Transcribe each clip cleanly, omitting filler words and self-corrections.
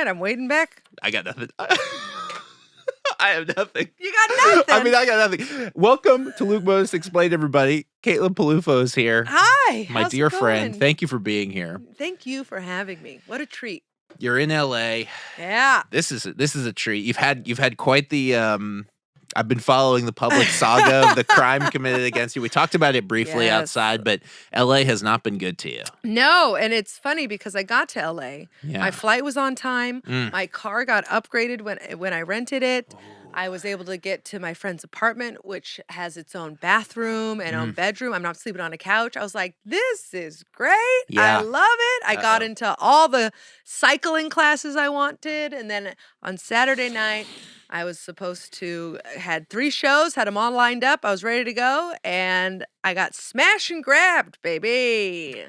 right, I'm waiting back. I got nothing. I have nothing. You got nothing. I mean, I got nothing. Welcome to Luke Mones Explained, everybody. Caitlin Peluffo is here. Hi. My how's dear it going? friend. Thank you for being here. Thank you for having me. What a treat. You're in LA. Yeah. This is a treat. You've had quite the I've been following the public saga of the crime committed against you. We talked about it briefly outside, but LA has not been good to you. No, and it's funny because I got to LA. Yeah. My flight was on time. My car got upgraded when I rented it. I was able to get to my friend's apartment, which has its own bathroom and own bedroom. I'm not sleeping on a couch. I was like, this is great. Yeah. I love it. I got into all the cycling classes I wanted. And then on Saturday night, I was supposed to, had 3 shows, had them all lined up. I was ready to go. And I got smash and grabbed, baby.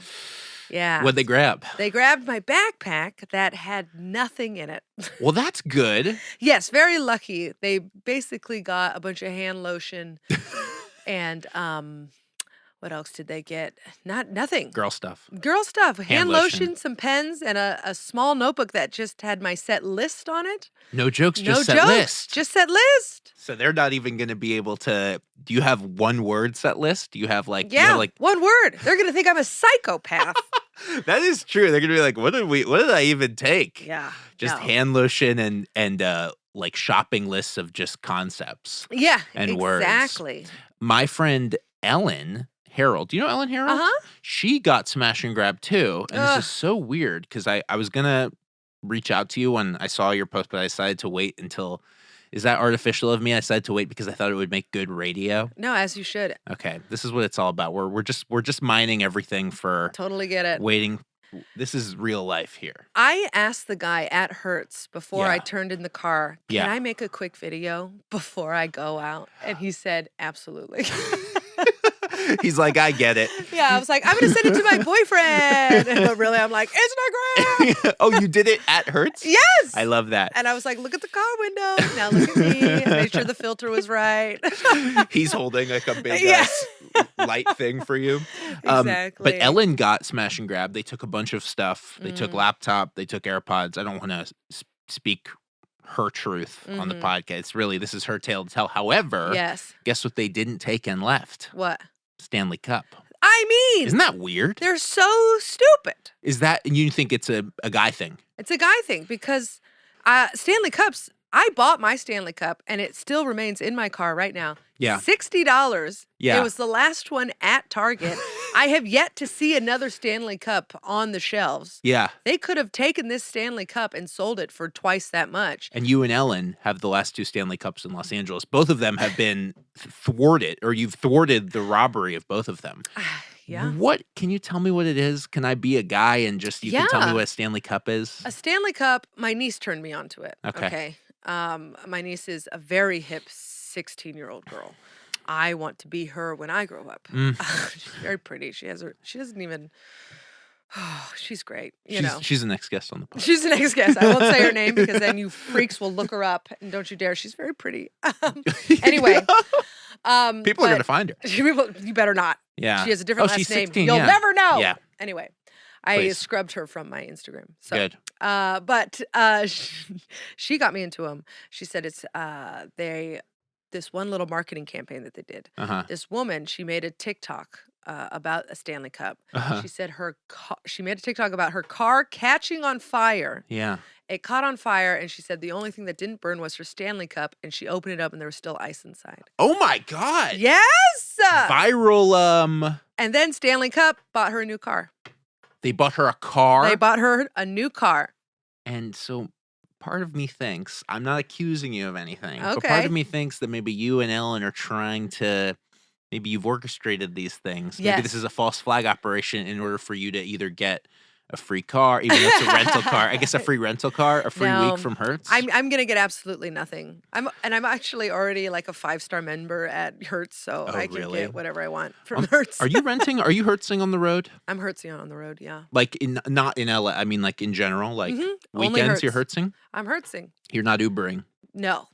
Yeah. What'd they grab? They grabbed my backpack that had nothing in it. Well, that's good. Yes, very lucky. They basically got a bunch of hand lotion and what else did they get? Nothing. Girl stuff. Girl stuff. Hand lotion. lotion, some pens, and a small notebook that just had my set list on it. No jokes, No just set jokes, list. just set list. So they're not even going to be able to. Do you have one word set list? Do you have like? Yeah, you have like, one word. They're gonna think I'm a psychopath. that is true. They're gonna be like, what did I even take? Yeah, Just no. hand lotion and like shopping lists of just concepts. Yeah, and words. exactly. My friend Ellen Harold, do you know Ellen Harold? Uh-huh. She got smash and grab too, and this is so weird because I was gonna reach out to you when I saw your post, but I decided to wait until. Is that artificial of me? I decided to wait because I thought it would make good radio. No, as you should. Okay, this is what it's all about. We're just mining everything for Totally get it. waiting. This is real life here. I asked the guy at Hertz before I Yeah. turned in the car, can Yeah. I make a quick video before I go out? And he said, absolutely. He's like, I get it. Yeah, I was like, I'm going to send it to my boyfriend. But really, I'm like, Instagram. Oh, you did it at Hertz? Yes. I love that. And I was like, look at the car window. Now look at me. Make sure the filter was right. He's holding like a big Yeah. light thing for you. Exactly. But Ellen got smash and grab. They took a bunch of stuff. They took laptop. They took AirPods. I don't want to speak her truth on the podcast. Really, this is her tale to tell. However, Yes. guess what they didn't take and left? What? Stanley Cup. I mean, Isn't that weird? they're so stupid. Is that, you think it's a guy thing? It's a guy thing because Stanley Cups, I bought my Stanley Cup and it still remains in my car right now. Yeah. $60. Yeah. It was the last one at Target. I have yet to see another Stanley Cup on the shelves. Yeah. They could have taken this Stanley Cup and sold it for twice that much. And you and Ellen have the last 2 Stanley Cups in Los Angeles. Both of them have been thwarted, or you've thwarted the robbery of both of them. Yeah. What, can you tell me what it is? Can I be a guy and just, you can tell me what a Stanley Cup is? A Stanley Cup, my niece turned me on to it. Okay. My niece is a very hip 16-year-old girl. I want to be her when I grow up. She's very pretty. She doesn't even, she's great. You know. She's the next guest on the podcast. She's the next guest. I won't say her name because then you freaks will look her up. And don't you dare. She's very pretty. Anyway. People are going to find her. You better not. Yeah. She has a different last she's name. 16, You'll yeah. never know. Yeah. Anyway. I Please. scrubbed her from my Instagram. So, Good. But she got me into them. She said it's this one little marketing campaign that they did. This woman, she made a TikTok about a Stanley Cup. She said she made a TikTok about her car catching on fire. Yeah. It caught on fire, and she said the only thing that didn't burn was her Stanley Cup, and she opened it up, and there was still ice inside. Oh my God. Yes. Viral. And then Stanley Cup bought her a new car. They bought her a car. They bought her a new car. And so part of me thinks, I'm not accusing you of anything, but Okay. part of me thinks that maybe you and Ellen are trying to, maybe you've orchestrated these things. Maybe Yes. this is a false flag operation in order for you to either get a free car, even if it's a rental car. I guess a free rental car, a free No. week from Hertz. I'm gonna get absolutely nothing. I'm actually already like a 5-star member at Hertz, so I can really? get whatever I want from Hertz. Are you renting? Are you Hertzing on the road? I'm Hertzing on the road, yeah. Like not in LA. I mean, like in general, like Only weekends you're Hertz. Hertzing? I'm Hertzing. You're not Ubering. No.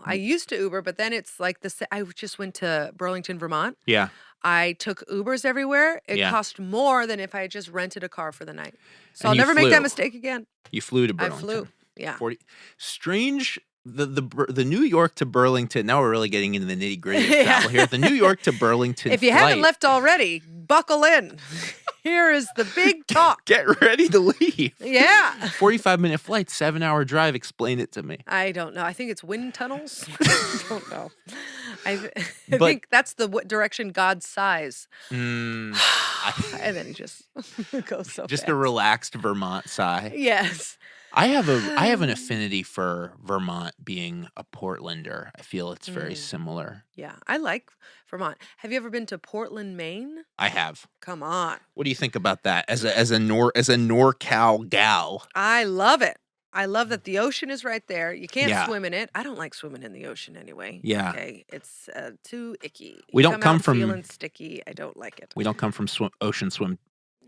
I used to Uber, but then it's like I just went to Burlington, Vermont. Yeah. I took Ubers everywhere. It Yeah. cost more than if I had just rented a car for the night. So And I'll you never make that flew. mistake again. You flew to I Burlington. flew. Yeah. 40. Strange. The New York to Burlington. Now we're really getting into the nitty gritty of travel here. The New York to Burlington. If you haven't left already, buckle in. Here is the big talk. Get ready to leave. Yeah. 45-minute flight, 7-hour drive. Explain it to me. I don't know. I think it's wind tunnels. I don't know. I think that's the direction God sighs. And then he just goes so just fast. a relaxed Vermont sigh. Yes. I have an affinity for Vermont being a Portlander. I feel it's very similar. Yeah, I like Vermont. Have you ever been to Portland, Maine? I have. Come on. What do you think about that as a NorCal gal? I love it. I love that the ocean is right there. You can't swim in it. I don't like swimming in the ocean anyway. Yeah. Okay, it's too icky. We don't come from feeling sticky. I don't like it. We don't come from ocean swim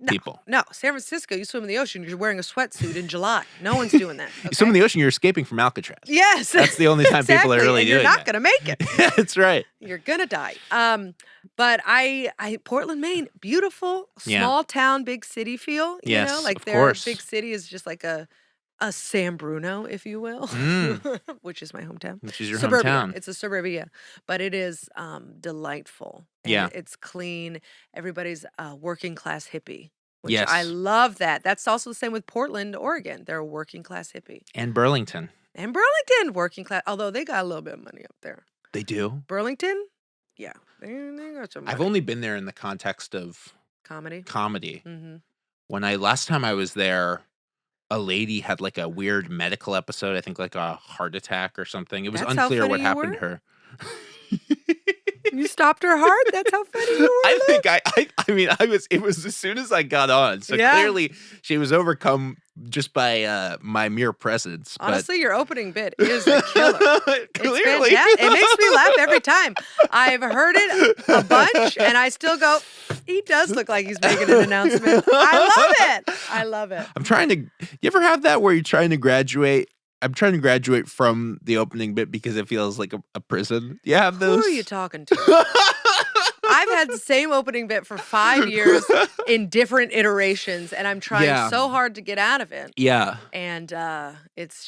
people. No, San Francisco, you swim in the ocean, you're wearing a sweatsuit in July. No one's doing that. Okay? You swim in the ocean, you're escaping from Alcatraz. Yes. That's the only time people are really doing you're not going to make it. That's right. You're going to die. But I Portland, Maine, beautiful, small town, big city feel. You know, like their big city is just like a San Bruno, if you will, which is my hometown. Which is your suburbia. hometown. It's a suburbia, but it is delightful. And it's clean. Everybody's working class hippie, which I love that. That's also the same with Portland, Oregon. They're a working class hippie. And Burlington. Working class, although they got a little bit of money up there. They do? Burlington? Yeah. They got some money. I've only been there in the context of comedy. Mm-hmm. Last time I was there, a lady had like a weird medical episode. I think like a heart attack or something. It was unclear what happened to her. You stopped her heart? That's how funny you were? It was as soon as I got on. So clearly she was overcome just by my mere presence. Honestly, your opening bit is a killer. Clearly. It makes me laugh every time. I've heard it a bunch and I still go, he does look like he's making an announcement. I love it. You ever have that where you're trying to graduate? I'm trying to graduate from the opening bit because it feels like a prison. You have those? Who are you talking to? I've had the same opening bit for 5 years in different iterations, and I'm trying so hard to get out of it. Yeah. And it's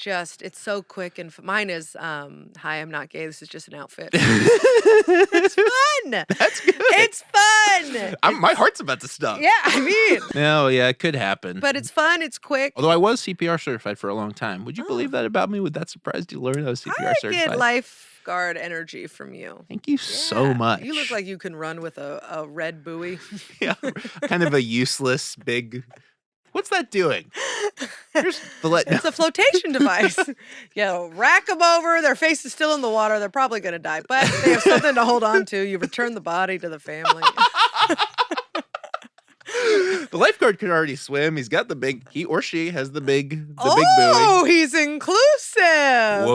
so quick. And mine is, hi, I'm not gay. This is just an outfit. It's fun. That's good. It's fun. My heart's about to stop. Yeah, I mean. No, yeah, it could happen. But it's fun. It's quick. Although I was CPR certified for a long time. Would you believe that about me? Would that surprise you to learn I was CPR certified? I get lifeguard energy from you. Thank you so much. You look like you can run with a red buoy. Yeah, kind of a useless big... What's that doing? It's a flotation device. Rack them over. Their face is still in the water. They're probably going to die, but they have something to hold on to. You return the body to the family. The lifeguard can already swim. He's got he or she has the big buoy. Oh, he's inclusive.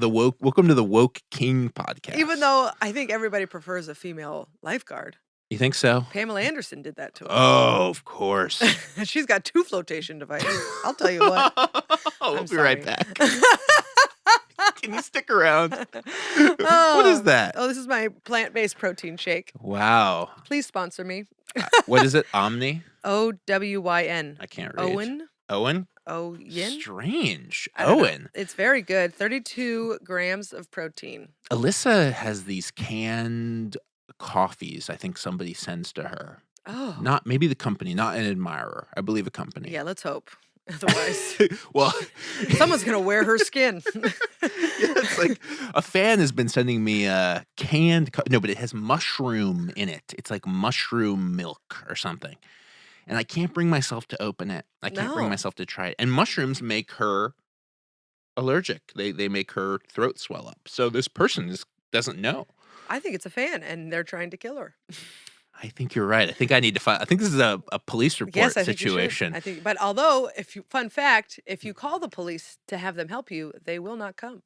Welcome to the Woke King podcast. Even though I think everybody prefers a female lifeguard. You think so? Pamela Anderson did that to her. Oh, of course. She's got 2 flotation devices. I'll tell you what. We'll be right back. Can you stick around? What is that? Oh, this is my plant-based protein shake. Wow. Please sponsor me. What is it? Omni? OWYN. I can't read. Owen? Strange. Owen. It's very good. 32 grams of protein. Alyssa has these canned coffees I think somebody sends to her. Oh. Not maybe the company, not an admirer. I believe a company. Yeah, let's hope. Otherwise, well, someone's going to wear her skin. It's like a fan has been sending me canned no, but it has mushroom in it. It's like mushroom milk or something. And I can't bring myself to open it. I can't bring myself to try it. And mushrooms make her allergic. They make her throat swell up. So this person doesn't know. I think it's a fan, and they're trying to kill her. I think you're right. I think I need to find. I think this is a police report situation. But although, fun fact, if you call the police to have them help you, they will not come.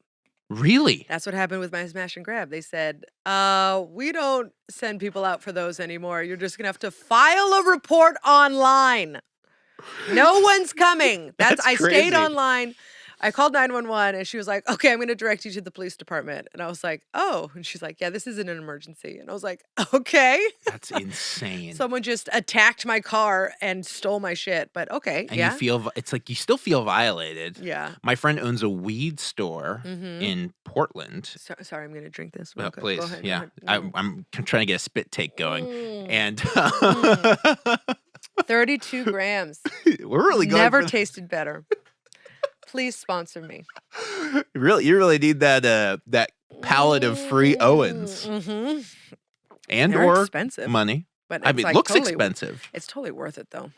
Really? That's what happened with my smash and grab. They said, we don't send people out for those anymore. You're just gonna have to file a report online. No one's coming. I stayed online. I called 911 and she was like, okay, I'm going to direct you to the police department. And I was like, oh. And she's like, yeah, this isn't an emergency. And I was like, okay. That's insane. Someone just attacked my car and stole my shit. But okay, and you feel, it's like you still feel violated. Yeah. My friend owns a weed store in Portland. Sorry, I'm going to drink this. Oh, please. Go ahead, yeah. go ahead. I'm trying to get a spit take going. And 32 grams. We're really going Never tasted better. Please sponsor me. You really need that pallet of free Owens. And or expensive. Money. But I mean, it looks expensive. It's totally worth it, though.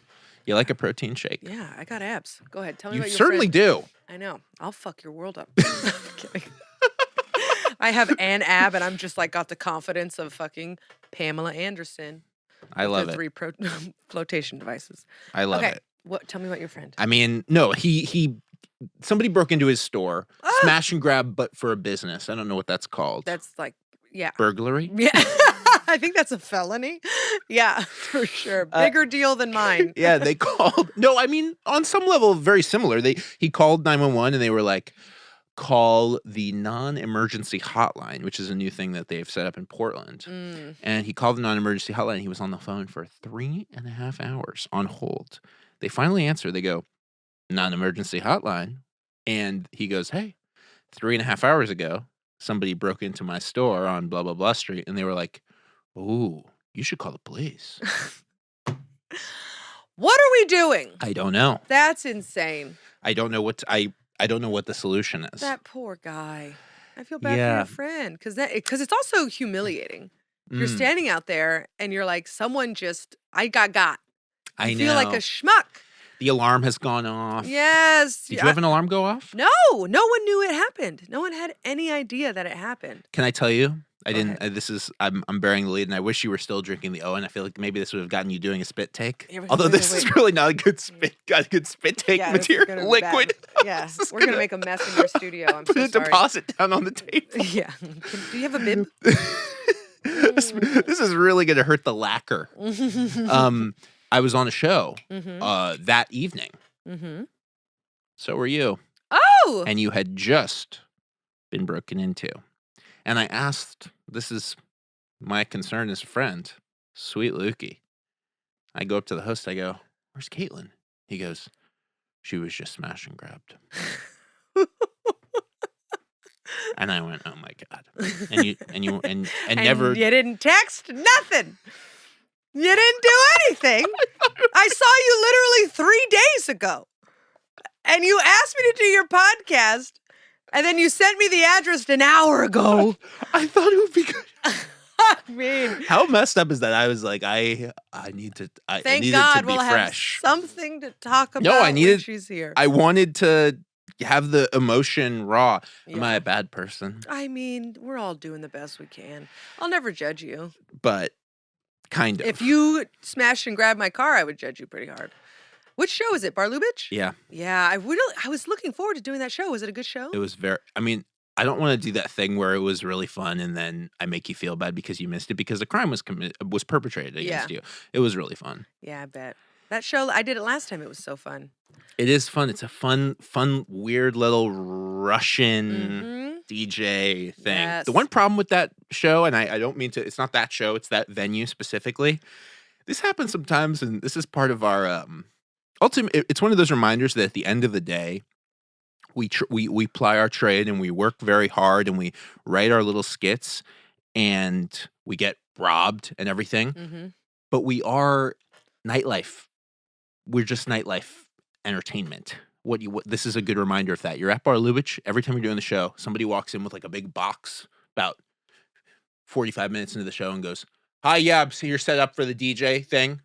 You like a protein shake? Yeah, I got abs. Go ahead. Tell me You about your certainly do. I know. I'll fuck your world up. I'm kidding. I have an ab, and I'm just like got the confidence of fucking Pamela Anderson. I love it. 3 flotation devices. I love it. Tell me about your friend. I mean, no, somebody broke into his store, smash and grab, but for a business. I don't know what that's called. That's like, yeah. Burglary? Yeah. I think that's a felony. Yeah, for sure. Bigger deal than mine. Yeah, they called. No, I mean, on some level, very similar. He called 911 and they were like, call the non-emergency hotline, which is a new thing that they've set up in Portland. And he called the non-emergency hotline. And he was on the phone for 3.5 hours on hold. They finally answer. They go, non-emergency hotline. And he goes, hey, 3.5 hours ago, somebody broke into my store on blah, blah, blah street. And they were like, ooh, you should call the police. What are we doing? I don't know. That's insane. I don't know what I don't know what the solution is. That poor guy. I feel bad for your friend because it's also humiliating. You're standing out there and you're like, someone just I got. I feel like a schmuck. The alarm has gone off. Yes. Did you have an alarm go off? No one knew it happened. No one had any idea that it happened. Can I tell you? I didn't. I'm bearing the lead, and I wish you were still drinking the Owen. I feel like maybe this would have gotten you doing a spit take. Although this is really not a good spit. Got a good spit take material. Liquid. Yeah, we're gonna make a mess in your studio. I'm so sorry. Put a deposit down on the table. Yeah. Do you have a bib? This is really gonna hurt the lacquer. I was on a show that evening. So were you. Oh. And you had just been broken into. And I asked, this is my concern as a friend, Sweet Lukey. I go up to the host, I go, where's Caitlin? He goes, she was just smash and grabbed. And I went, oh my God. And never. You didn't text nothing. You didn't do anything. I saw you literally 3 days ago. And you asked me to do your podcast. And then you sent me the address an hour ago. I thought it would be good. I mean, how messed up is that? I was like, I need to. Thank needed God to be we'll fresh. Have something to talk about. When she's here. I wanted to have the emotion raw. Yeah. Am I a bad person? I mean, we're all doing the best we can. I'll never judge you. But kind of. If you smashed and grabbed my car, I would judge you pretty hard. Which show is it? Bar Lubitsch? Yeah. Yeah, I was looking forward to doing that show. Was it a good show? It was I mean, I don't want to do that thing where it was really fun and then I make you feel bad because you missed it because the crime was perpetrated against you. It was really fun. Yeah, I bet. That show, I did it last time. It was so fun. It is fun. It's a fun, weird little Russian DJ thing. Yes. The one problem with that show, and I don't mean to, it's not that show, it's that venue specifically. This happens sometimes, and this is part of our ultimately, it's one of those reminders that at the end of the day, we ply our trade and we work very hard and we write our little skits and we get robbed and everything. But we are nightlife. We're just nightlife entertainment. This is a good reminder of that. You're at Bar Lubitsch. Every time you're doing the show, somebody walks in with like a big box about 45 minutes into the show and goes, hi, yeah, so you're set up for the DJ thing.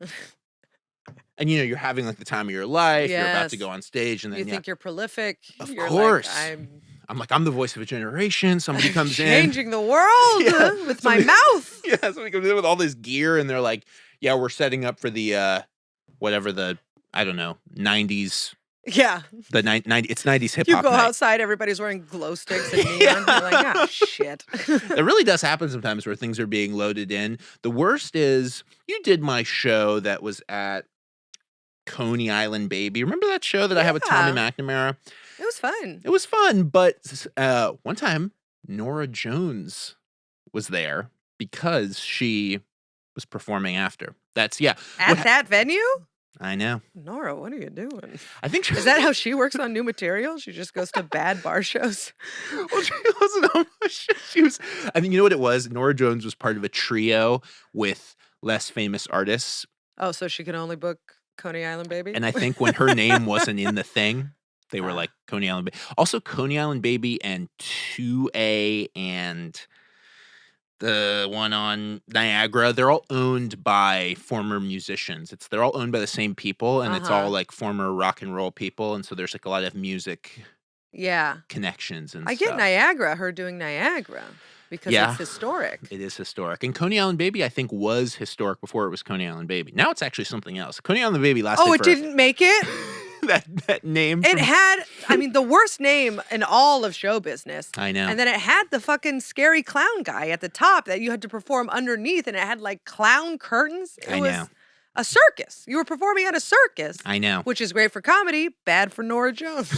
And, you're having, like, the time of your life. Yes. You're about to go on stage. And then, you think you're prolific. Of course. Like, I'm the voice of a generation. Somebody comes changing the world with my mouth. Yeah, somebody comes in with all this gear. And they're like, yeah, we're setting up for the, whatever the, I don't know, 90s. Yeah. The 90s, it's 90s hip-hop You go night. outside, everybody's wearing glow sticks and neon. You're like, oh, shit. It really does happen sometimes where things are being loaded in. The worst is, you did my show that was at Coney Island Baby. Remember that show that I have with Tommy McNamara? It was fun. It was fun, but one time Nora Jones was there because she was performing after. That's At that venue? I know. Nora, what are you doing? I think Is that how she works on new material? She just goes to bad bar shows? Well, she wasn't on my show. She was. I mean, you know what it was? Nora Jones was part of a trio with less famous artists. Oh, so she could only book Coney Island Baby? And I think when her name wasn't in the thing, they were like Coney Island Baby. Also, Coney Island Baby and 2A and the one on Niagara, they're all owned by former musicians. They're all owned by the same people, and it's all like former rock and roll people, and so there's like a lot of music connections and I stuff. get Niagara, her doing Niagara, because it's historic. It is historic. And Coney Island Baby, I think, was historic before it was Coney Island Baby. Now it's actually something else. Coney Island Baby lasted Oh, it didn't make it? that name. It had, I mean, the worst name in all of show business. I know. And then it had the fucking scary clown guy at the top that you had to perform underneath, and it had like clown curtains. It was a circus. You were performing at a circus. I know. Which is great for comedy, bad for Nora Jones.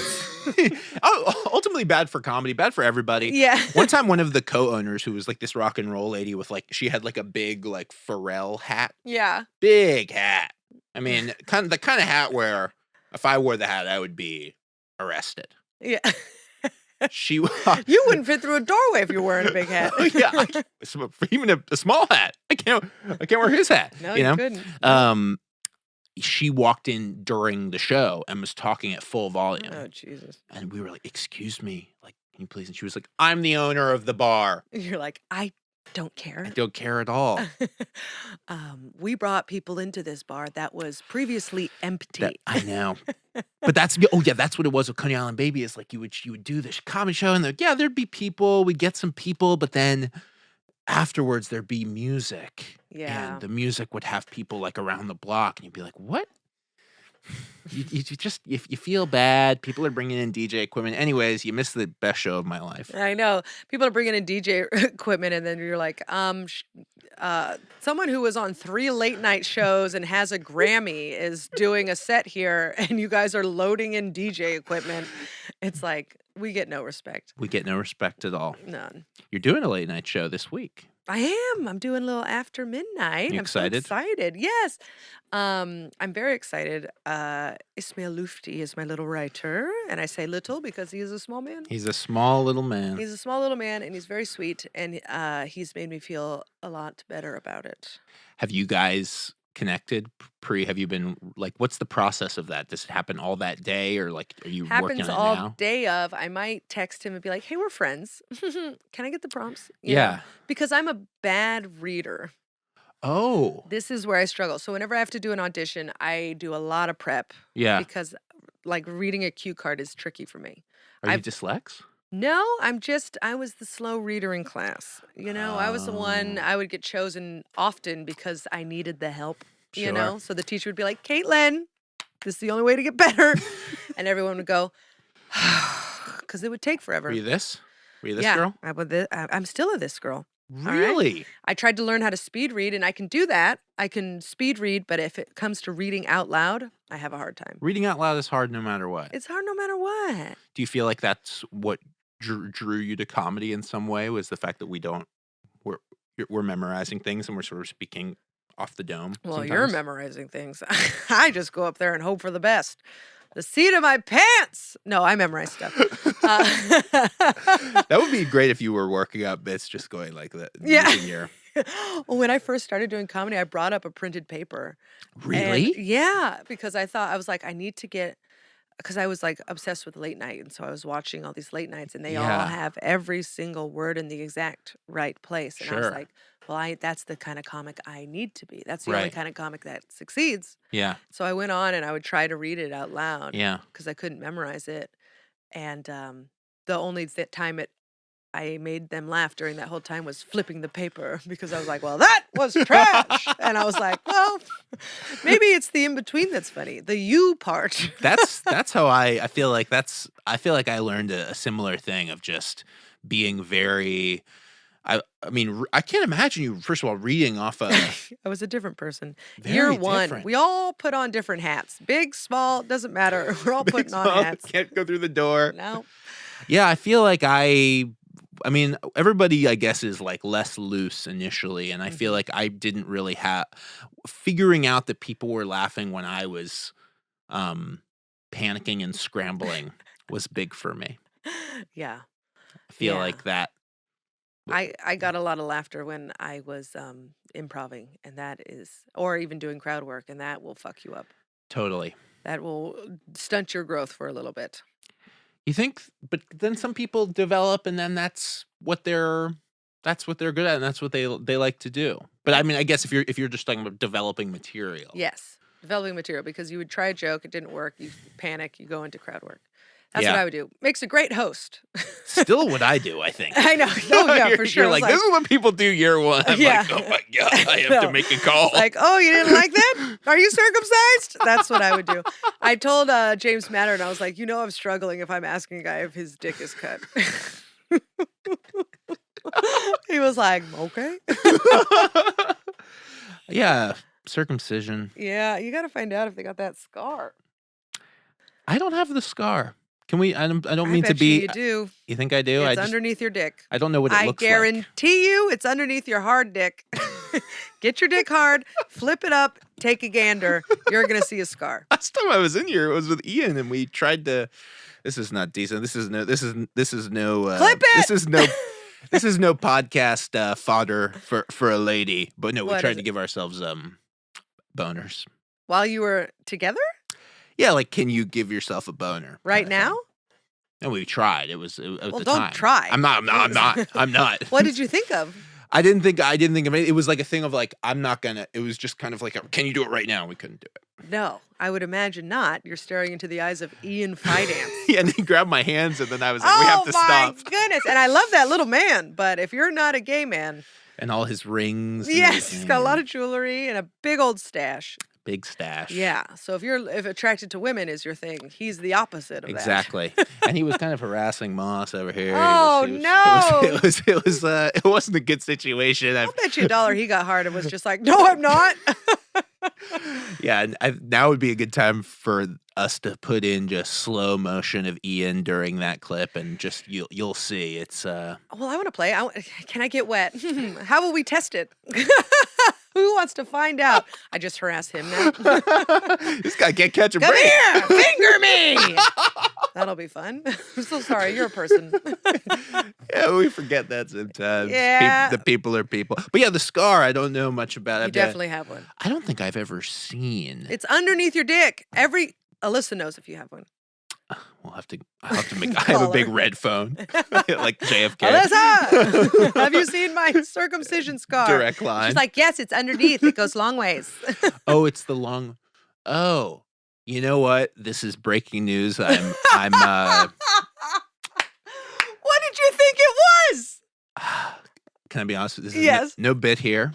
Ultimately bad for comedy, bad for everybody. Yeah. One time, one of the co-owners, who was like this rock and roll lady with like, she had like a big like Pharrell hat. Yeah. Big hat. I mean, the kind of hat where if I wore the hat, I would be arrested. Yeah. You wouldn't fit through a doorway if you're wearing a big hat. Even a small hat. I can't wear his hat. No, you couldn't. She walked in during the show and was talking at full volume. Oh, Jesus. And we were like, excuse me, like, can you please? And she was like, I'm the owner of the bar. You're like, I don't care. I don't care at all. We brought people into this bar that was previously empty. I know. But that's what it was with Coney Island Baby. Is like you would do this comedy show and there'd be people, we'd get some people, but then afterwards there'd be music. Yeah. And the music would have people like around the block and you'd be like, what? You just you feel bad. People are bringing in DJ equipment. Anyways, you missed the best show of my life. I know. People are bringing in DJ equipment, and then you're like, someone who was on 3 late night shows and has a Grammy is doing a set here, and you guys are loading in DJ equipment. It's like, we get no respect. We get no respect at all. None. You're doing a late night show this week. I am. I'm doing a little after midnight. You excited? I'm so excited. Yes. I'm very excited. Ismail Lufti is my little writer. And I say little because he is a small man. He's a small little man. He's a small little man, and he's very sweet. And he's made me feel a lot better about it. Have you guys connected have you been like, what's the process of that? Does it happen all that day, or like, are you working on it now? Happens all day of. I might text him and be like, hey, we're friends. Can I get the prompts? You know? Because I'm a bad reader. Oh. This is where I struggle. So whenever I have to do an audition, I do a lot of prep. Yeah. Because like reading a cue card is tricky for me. Are you dyslex? No, I was the slow reader in class. You know, I was the one, I would get chosen often because I needed the help, you know? So the teacher would be like, Caitlin, this is the only way to get better. And everyone would go, because it would take forever. Were you this girl? I'm still a this girl. Really? Right? I tried to learn how to speed read, and I can do that. I can speed read, but if it comes to reading out loud, I have a hard time. Reading out loud is hard no matter what. It's hard no matter what. Do you feel like that's what drew you to comedy in some way, was the fact that we're memorizing things and we're sort of speaking off the dome? Well, sometimes? You're memorizing things. I just go up there and hope for the best. The seat of my pants. No, I memorize stuff. That would be great if you were working out bits just going like that. Yeah. Well, when I first started doing comedy, I brought up a printed paper. Really? Yeah, because I was like, I need to get, because I was like obsessed with late night. And so I was watching all these late nights, and they all have every single word in the exact right place. And I was like, well, that's the kind of comic I need to be. That's the only kind of comic that succeeds. Yeah. So I went on and I would try to read it out loud. Yeah. Because I couldn't memorize it. And the only time I made them laugh during that whole time was flipping the paper, because I was like, well, that was trash. And I was like, well, maybe it's the in-between that's funny. The you part. That's how I feel like I learned a similar thing of just being very I mean, I can't imagine you, first of all, reading off a I was a different person. Year very 1, different. we all put on different hats. Big, small, doesn't matter. We're all Big, putting on small, hats. can't go through the door. No. Yeah, I feel like I mean, everybody, I guess, is like less loose initially, and I feel like I didn't really have figuring out that people were laughing when I was panicking and scrambling was big for me. Yeah. I feel like that. I got a lot of laughter when I was improving, and that is, or even doing crowd work, and that will fuck you up. Totally. That will stunt your growth for a little bit. You think, but then some people develop, and then that's what they're good at, and that's what they like to do. But I mean, I guess if you're just talking about developing material, yes, developing material, because you would try a joke, it didn't work, you panic, you go into crowd work. That's what I would do. Makes a great host. Still what I do, I think. I know. Oh, yeah, for sure. You're like, this is what people do year 1. I'm like, oh my God, I have to make a call. Like, oh, you didn't like that? Are you circumcised? That's what I would do. I told James Matter, and I was like, I'm struggling if I'm asking a guy if his dick is cut. He was like, okay. Yeah, circumcision. Yeah, you got to find out if they got that scar. I don't have the scar. Can we? I don't mean to bet be. You do. You think I do? It's underneath your dick. I don't know what it looks like. I guarantee you, it's underneath your hard dick. Get your dick hard, flip it up, take a gander. You're gonna see a scar. Last time I was in here, it was with Ian, and we tried to. This is not decent. This is no. Clip it. This is no podcast fodder for a lady. But no, we tried to give ourselves boners while you were together. Yeah, like, can you give yourself a boner right now? And we tried. It was at the don't time. Try. I'm not. What did you think of? I didn't think of it. It was like a thing of like, I'm not gonna. It was just kind of like, can you do it right now? We couldn't do it. No, I would imagine not. You're staring into the eyes of Ian Fidance. Yeah, and he grabbed my hands, and then I was like, we have to stop. Oh my goodness! And I love that little man, but if you're not a gay man, and all his rings. Yes, he's got a lot of jewelry and a big old stash. Big stash. Yeah. So if attracted to women is your thing, he's the opposite of exactly. And he was kind of harassing Moss over here. Oh no! It wasn't a good situation. I'll bet you $1 he got hard and was just like, no, I'm not. Yeah, now would be a good time for us to put in just slow motion of Ian during that clip, and just you'll see it's. Well, I want to play. Can I get wet? How will we test it? Who wants to find out? I just harass him now. This guy can't catch a break. Come here, finger me. That'll be fun. I'm so sorry. You're a person. Yeah, we forget that sometimes. Yeah. The people are people. But yeah, the scar, I don't know much about it. You definitely have one. I don't think I've ever seen. It's underneath your dick. Alyssa knows if you have one. I'll have to make. I have a big red phone, like JFK. Alyssa, have you seen my circumcision scar? Direct line. She's like, yes, it's underneath. It goes long ways. Oh, it's the long. Oh, you know what? This is breaking news. I'm. What did you think it was? Can I be honest? This is yes. No bit here.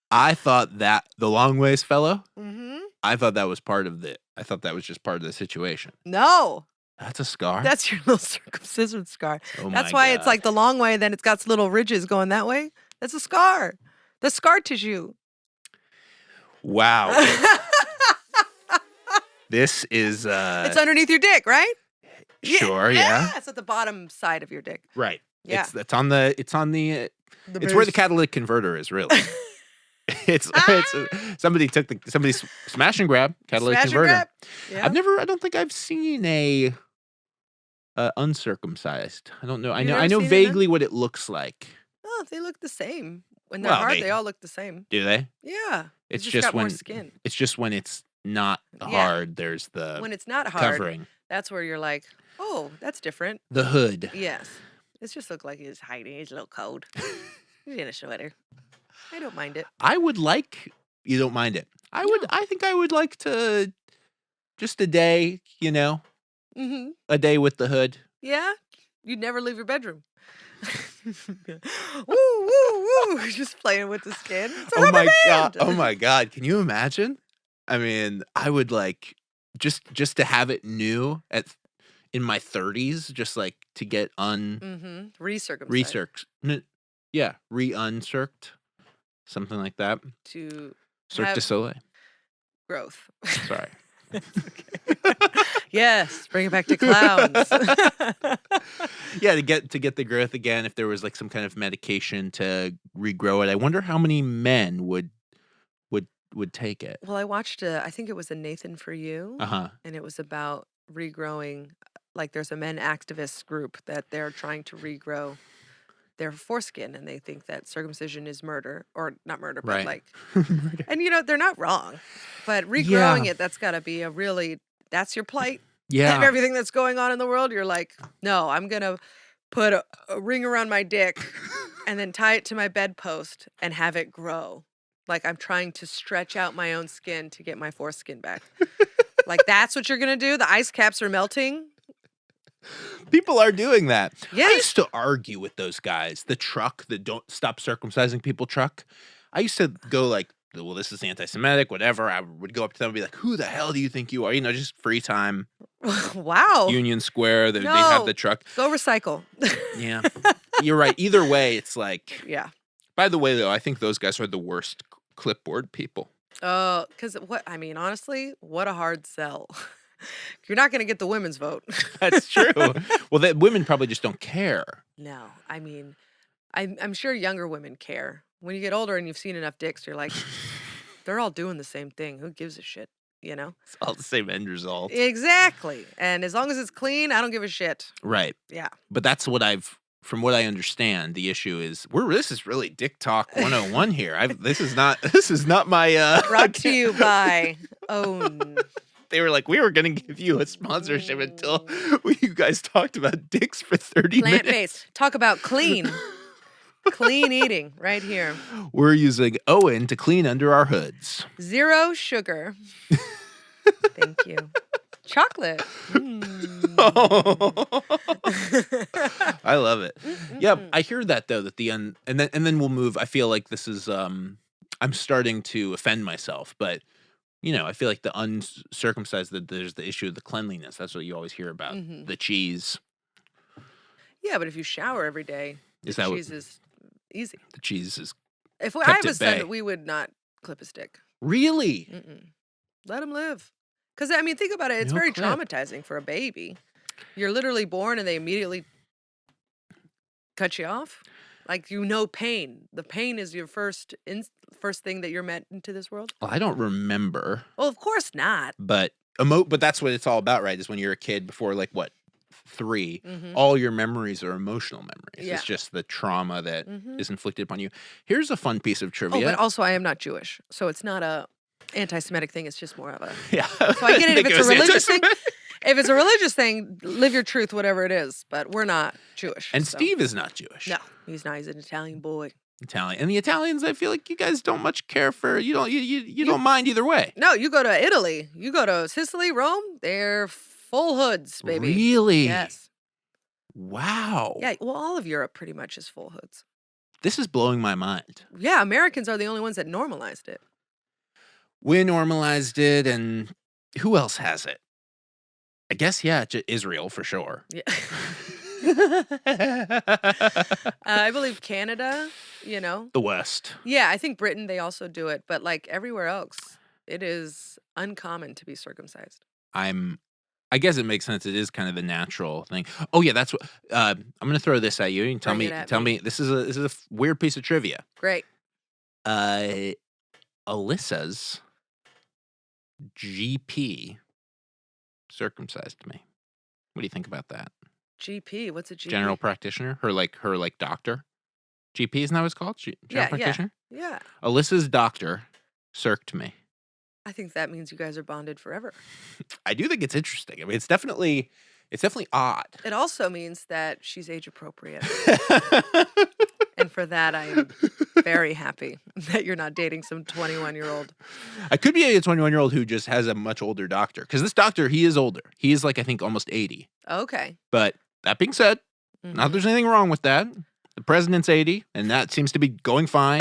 I thought that the long ways fellow. Mm-hmm. I thought that was part of I thought that was just part of the situation. No. That's a scar? That's your little circumcision scar. Oh That's why it's like the long way, then it's got little ridges going that way. That's a scar. The scar tissue. Wow. This is it's underneath your dick, right? Sure, yeah. It's at the bottom side of your dick. Right. Yeah. It's on the it's where the catalytic converter is, really. It's somebody smash and grab catalytic converter. Grab. Yeah. I don't think I've seen a uncircumcised. I don't know. I know vaguely what it looks like. Oh, they look the same. When they're hard, they all look the same. Do they? Yeah. It's just got more skin. It's just when it's not hard, there's the when it's not hard covering. That's where you're like, oh, that's different. The hood. Yes. It just looked like he's hiding. He's a little cold. He's in a sweater. I don't mind it. You don't mind it. I think I would like to just a day, Mm-hmm. a day with the hood. Yeah. You'd never leave your bedroom. Woo, woo, woo. Just playing with the skin. Oh my God. Oh my God. Can you imagine? I mean, I would like just to have it new in my 30s, just like to get Recircumcised. Re-uncirced, something like that. To Cirque du have Soleil. growth. Sorry. Okay. Yes, bring it back to clowns. Yeah, to get the growth again. If there was like some kind of medication to regrow it, I wonder how many men would take it. Well, I watched I think it was a Nathan For You, and it was about regrowing. Like, there's a men activist group that they're trying to regrow their foreskin, and they think that circumcision is murder, or not murder, but Right. like, and they're not wrong, but regrowing it, that's got to be that's your plight. Yeah. Of everything that's going on in the world, you're like, no, I'm gonna put a ring around my dick and then tie it to my bedpost and have it grow. Like, I'm trying to stretch out my own skin to get my foreskin back. Like, that's what you're gonna do? The ice caps are melting? People are doing that. Yes. I used to argue with those guys. The truck, the don't stop circumcising people truck. I used to go like, well, this is anti-Semitic, whatever. I would go up to them and be like, who the hell do you think you are? Just free time. Wow. Union Square, they have the truck. Go recycle. Yeah. You're right. Either way, it's like. Yeah. By the way, though, I think those guys are the worst clipboard people. Oh, because honestly, what a hard sell. You're not going to get the women's vote. That's true. Well, women probably just don't care. No, I mean, I'm sure younger women care. When you get older and you've seen enough dicks, you're like, they're all doing the same thing. Who gives a shit? It's all the same end result. Exactly. And as long as it's clean, I don't give a shit. Right. Yeah. But that's what from what I understand, the issue is this is really Dick Talk 101 here. This is not my brought to you by Own. They were like, we were going to give you a sponsorship until you guys talked about dicks for 30 minutes. Plant-based. Talk about clean. Clean eating right here. We're using Owen to clean under our hoods. 0 sugar. Thank you. Chocolate. I love it. Yeah, I hear that though, that and then we'll move. I feel like this is I'm starting to offend myself, but I feel like the uncircumcised, that there's the issue of the cleanliness. That's what you always hear about. The cheese. Yeah, but if you shower every day, cheese is easy. The cheese is. If I have a son, we would not clip his dick. Really? Let him live. Because, I mean, think about it. It's very traumatizing for a baby. You're literally born and they immediately cut you off. Like, pain. The pain is your first thing that you're meant into this world. Well, I don't remember. Well, of course not. But that's what it's all about, right? Is when you're a kid before, like, what, 3, all your memories are emotional memories. Yeah. It's just the trauma that is inflicted upon you. Here's a fun piece of trivia. Oh, but also I am not Jewish, so it's not a anti-Semitic thing. It's just more of a yeah. So I get it if it's a religious thing. If it's a religious thing, live your truth, whatever it is. But we're not Jewish. And Steve is not Jewish. No, he's not. He's an Italian boy. Italian, and the Italians, I feel like you guys don't much care for. You don't mind either way. No, you go to Italy, you go to Sicily, Rome. They're full hoods, baby. Really? Yes. Wow. Yeah. Well, all of Europe pretty much is full hoods. This is blowing my mind. Yeah, Americans are the only ones that normalized it. We normalized it, and who else has it? I guess, yeah, Israel for sure. Yeah. I believe Canada, The West. Yeah, I think Britain, they also do it. But like everywhere else, it is uncommon to be circumcised. I guess it makes sense. It is kind of the natural thing. Oh yeah, that's what. I'm going to throw this at you. You can tell me. This is a weird piece of trivia. Great. Alyssa's GP circumcised me. What do you think about that? GP? What's a GP? General practitioner. Her doctor. GP, isn't that what it's called? General practitioner? Yeah. Alyssa's doctor circed me. I think that means you guys are bonded forever. I do think it's interesting. I mean, it's definitely odd. It also means that she's age appropriate. And for that, I am very happy that you're not dating some 21-year-old. I could be a 21-year-old who just has a much older doctor. Because this doctor, he is older. He is like, I think, almost 80. Okay. But that being said, not that there's anything wrong with that. The president's 80, and that seems to be going fine.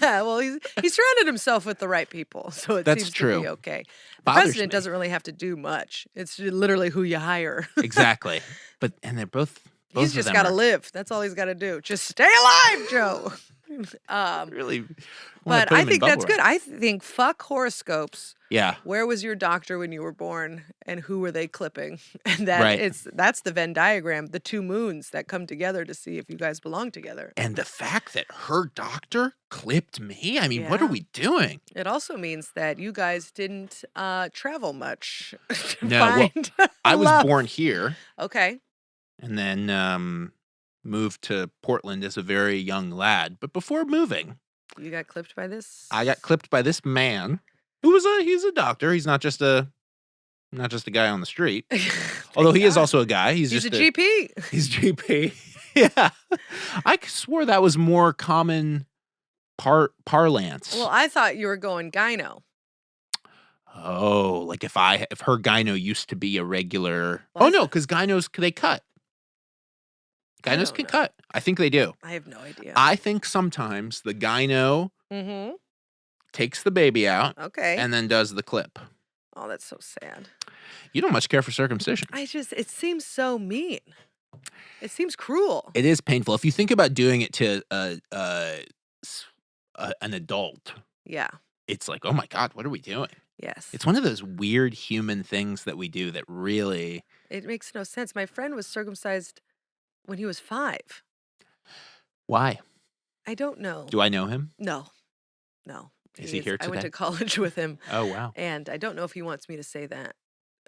Well, he surrounded himself with the right people, so it That's seems true. to be okay. The Bothers president me. doesn't really have to do much. It's literally who you hire. Exactly. And they're both He's just got to live. That's all he's got to do. Just stay alive, Joe. Really. But I think that's good. I think fuck horoscopes. Yeah. Where was your doctor when you were born, and who were they clipping? And Right. that's the Venn diagram, the two moons that come together to see if you guys belong together. And the fact that her doctor clipped me, I mean, what are we doing? It also means that you guys didn't travel much. No, well, I was born here. Okay. And then moved to Portland as a very young lad. But before moving, you got clipped by this? I got clipped by this man who he's a doctor. He's not just a guy on the street. Although he is also a guy. He's just a GP. He's GP. Yeah. I swore that was more common parlance. Well, I thought you were going gyno. Oh, like if her gyno used to be a regular. Oh no, because gynos they cut. Gynos can cut. I think they do. I have no idea. I think sometimes the gyno takes the baby out and then does the clip. Oh, that's so sad. You don't much care for circumcision. It seems so mean. It seems cruel. It is painful. If you think about doing it to an adult. Yeah. It's like, oh my God, what are we doing? Yes. It's one of those weird human things that we do that really. It makes no sense. My friend was circumcised when he was 5. Why? I don't know. Do I know him? No. Is he here today? I went to college with him. Oh, wow. And I don't know if he wants me to say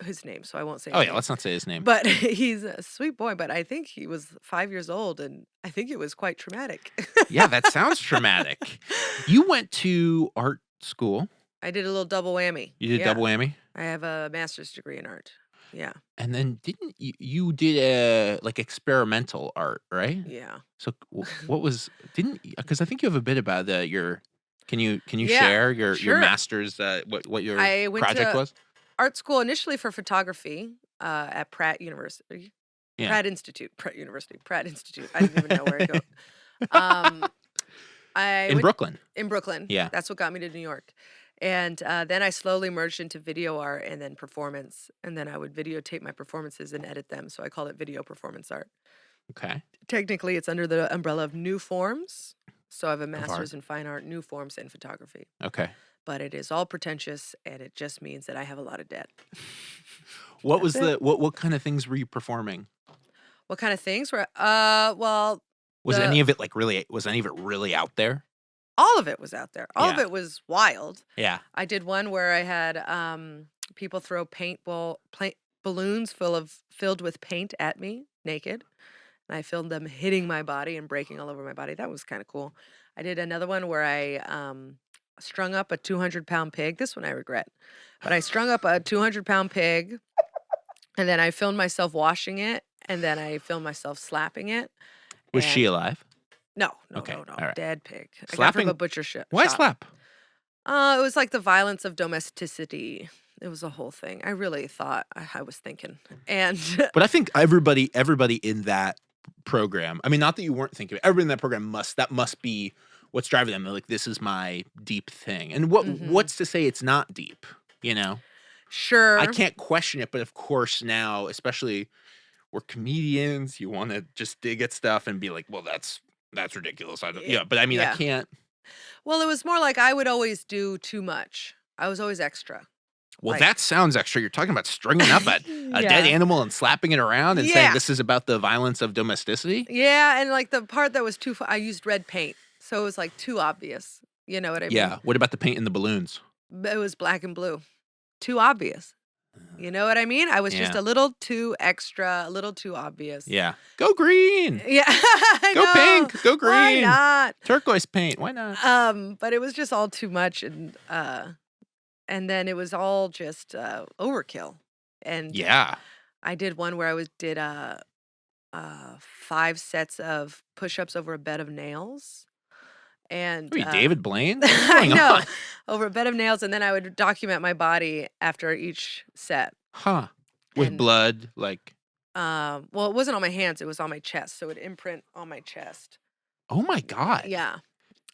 his name, so I won't say his name. Yeah, let's not say his name. But he's a sweet boy, but I think he was 5 years old, and I think it was quite traumatic. Yeah, that sounds traumatic. You went to art school. I did a little double whammy. You did double whammy? I have a master's degree in art. Yeah. And then didn't you did like experimental art, right? Yeah. So what was because I think you have a bit about your. Can you share your master's what your project was? Art school initially for photography at Pratt University. Yeah. Pratt Institute. I didn't even know where to go. In Brooklyn. In Brooklyn. Yeah. That's what got me to New York. And then I slowly merged into video art and then performance. And then I would videotape my performances and edit them. So I call it video performance art. Okay. Technically, it's under the umbrella of new forms. So I have a master's in fine art, new forms, and photography. Okay. But it is all pretentious, and it just means that I have a lot of debt. What was what kind of things were you performing? What kind of things were well was any of it really out there? All of it was out there. All of it was wild. Yeah. I did one where I had people throw balloons filled with paint at me naked. And I filmed them hitting my body and breaking all over my body. That was kind of cool. I did another one where I strung up a 200-pound pig. This one I regret. But I strung up a 200-pound pig, and then I filmed myself washing it, and then I filmed myself slapping it. Was she alive? No. Okay. No. Right. Dead pig. Slapping? I got from a butcher shop. Why slap? It was like the violence of domesticity. It was a whole thing. I really thought I was thinking. And but I think everybody in that program, I mean, not that you weren't thinking, but everybody in that program must be what's driving them. They're like, this is my deep thing. And what's to say it's not deep, you know? Sure. I can't question it, but of course now, especially we're comedians, you want to just dig at stuff and be like, well, that's ridiculous. But I mean, I can't. Well, it was more like I would always do too much. I was always extra. Well, that sounds extra. You're talking about stringing up a dead animal and slapping it around and saying this is about the violence of domesticity? Yeah, and like the part that was I used red paint. So it was like too obvious. You know what I mean? Yeah. What about the paint in the balloons? It was black and blue. Too obvious. You know what I mean? I was just a little too extra, a little too obvious. Yeah. Go green. Yeah. Go pink. Go green. Why not? Turquoise paint. Why not? But it was just all too much, and then it was all just overkill. And yeah, I did one where I did 5 sets of push-ups over a bed of nails. And are you David Blaine? I know, over a bed of nails, and then I would document my body after each set. Huh? With blood, like. Well, it wasn't on my hands; it was on my chest, so it would imprint on my chest. Oh my God. Yeah.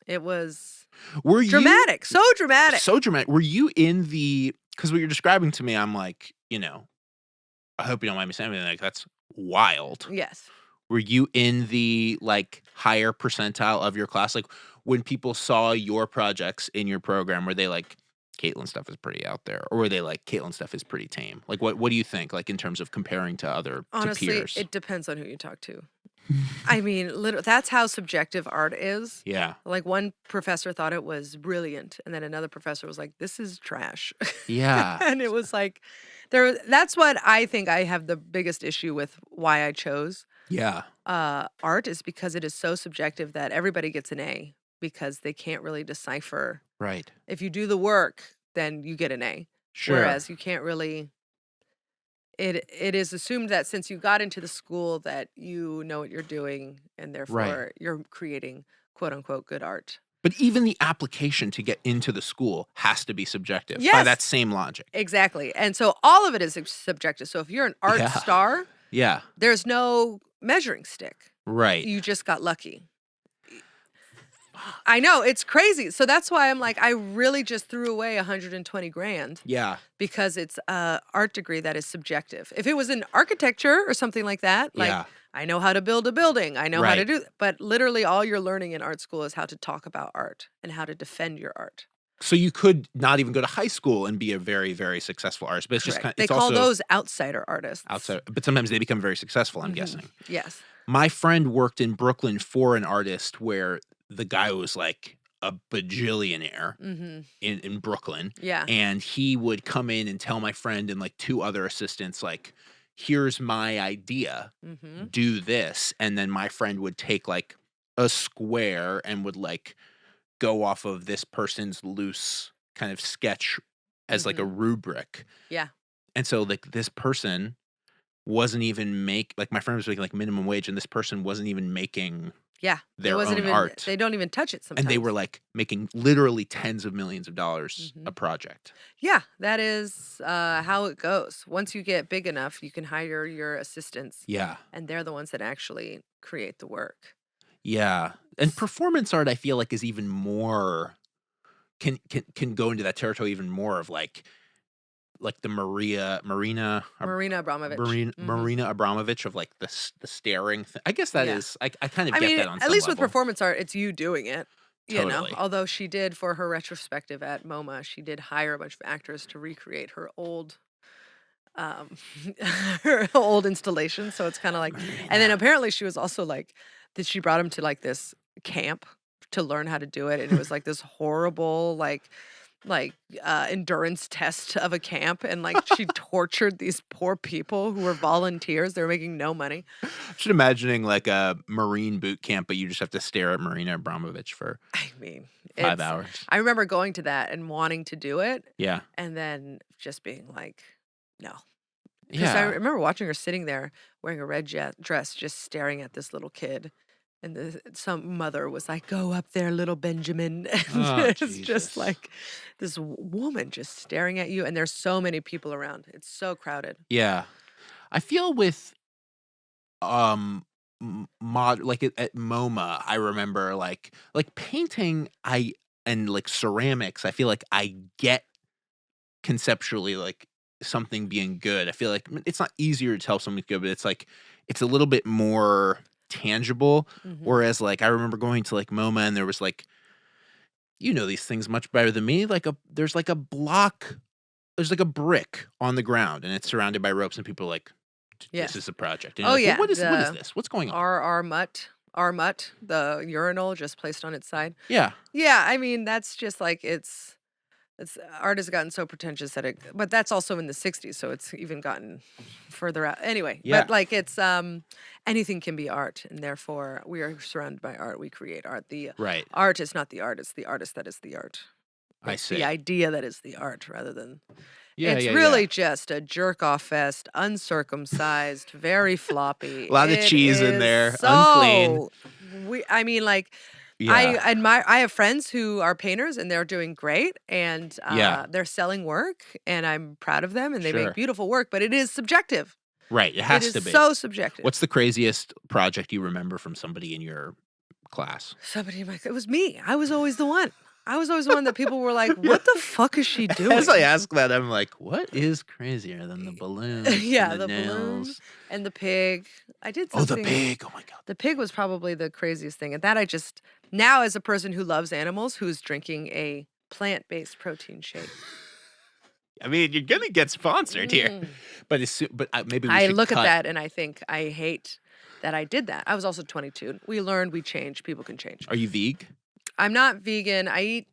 It was Were you dramatic, so dramatic. so dramatic? Were you in the, because what you're describing to me, I'm like, I hope you don't mind me saying anything, like, that's wild. Yes. Were you in the, like, higher percentile of your class? Like, when people saw your projects in your program, were they like, "Caitlin stuff is pretty out there," or were they like, "Caitlin stuff is pretty tame"? Like, what do you think, like, in terms of comparing to Honestly, peers? it depends on who you talk to. I mean, that's how subjective art is. Yeah. Like, one professor thought it was brilliant, and then another professor was like, "This is trash." Yeah. And it was like that's what I think I have the biggest issue with why I chose Yeah. art is because it is so subjective that everybody gets an A because they can't really decipher. Right. If you do the work, then you get an A. Sure. Whereas you can't really it is assumed that since you got into the school that you know what you're doing and Right. therefore you're creating quote unquote good art. But even the application to get into the school has to be subjective by that Yes, same logic. exactly. And so all of it is subjective. So if you're an art Yeah. star, Yeah. there's no measuring stick. Right. You just got lucky. I know, it's crazy. So that's why I'm like, I really just threw away 120 grand Yeah. because it's a art degree that is subjective. If it was in architecture or something like that, like Yeah. I know how to build a building, I know how to Right. do, but literally all you're learning in art school is how to talk about art and how to defend your art. So you could not even go to high school and be a very, very successful artist, but it's just Correct. kind of, They it's call also those outsider artists. outside, but sometimes they become very successful, I'm guessing. Yes. My friend worked in Brooklyn for an artist where the guy was like a bajillionaire in Brooklyn. Yeah. And he would come in and tell my friend and like two other assistants, like, here's my idea, do this. And then my friend would take like a square and would like go off of this person's loose kind of sketch as like a rubric. Yeah. And so like this person wasn't even like my friend was making like minimum wage, and this person wasn't even making Yeah. their wasn't own even, art. They don't even touch it sometimes. And they were like making literally tens of millions of dollars a project. Yeah, that is how it goes. Once you get big enough, you can hire your assistants. Yeah. And they're the ones that actually create the work. Yeah. And performance art, I feel like, is even more can go into that territory even more of like the Marina Abramovich. Marina Abramovich of like the staring thing. I guess that is I kind of I get mean, that on at some least level. with performance art, it's you doing it. You know, Totally. although she did for her retrospective at MoMA, she did hire a bunch of actors to recreate her old um her old installation. So it's kind of like, and then apparently she was also like that she brought him to like this camp to learn how to do it, and it was like this horrible endurance test of a camp, and like she tortured these poor people who were volunteers. They were making no money. I'm just imagining like a Marine boot camp, but you just have to stare at Marina Abramovich for I mean, 5 hours. I remember going to that and wanting to do it. Yeah. And then just being like, no. Yeah. I remember watching her sitting there wearing a red dress, just staring at this little kid. And some mother was like, "Go up there, little Benjamin." And it's just like this woman just staring at you. And there's so many people around. It's so crowded. Yeah. I feel with like at MoMA, I remember like painting and like ceramics, I feel like I get conceptually like something being good. I feel like it's not easier to tell something's good, but it's like it's a little bit more tangible. Whereas like I remember going to like MoMA and there was like, these things much better than me. There's like a brick on the ground and it's surrounded by ropes and people are like, this is a project. And Oh like, yeah. what is this? What's going on? Our mutt, the urinal just placed on its side. Yeah. Yeah, I mean that's just like it's art has gotten so pretentious that but that's also in the 60s, so it's even gotten further out. Anyway, Yeah. but like it's anything can be art, and therefore we are surrounded by art. We create art. The Right. art is not the art; it's the artist that is the art. I It's see. the idea that is the art, rather than. Yeah, It's really just a jerk off fest, uncircumcised, very floppy. A lot of cheese in is there, so, unclean. I mean, like. Yeah. I admire. I have friends who are painters, and they're doing great, and they're selling work, and I'm proud of them, and they Sure. make beautiful work. But it is subjective. Right. It has It to is be. so subjective. What's the craziest project you remember from somebody in your class? Somebody in my it was me. I was always the one. I was always the one that people were like, "What the fuck is she doing?" As I ask that, I'm like, what is crazier than the balloons Yeah, and the the balloon nails? and the pig. I did Oh, the something. pig. Oh my God. The pig was probably the craziest thing. And that I just now as a person who loves animals, who's drinking a plant-based protein shake. I mean, you're gonna get sponsored here, Mm. but maybe we I should look at cut. that and I think I hate that I did that. I was also 22. We learned, we change, people can change. Are you vegan? I'm not vegan. I eat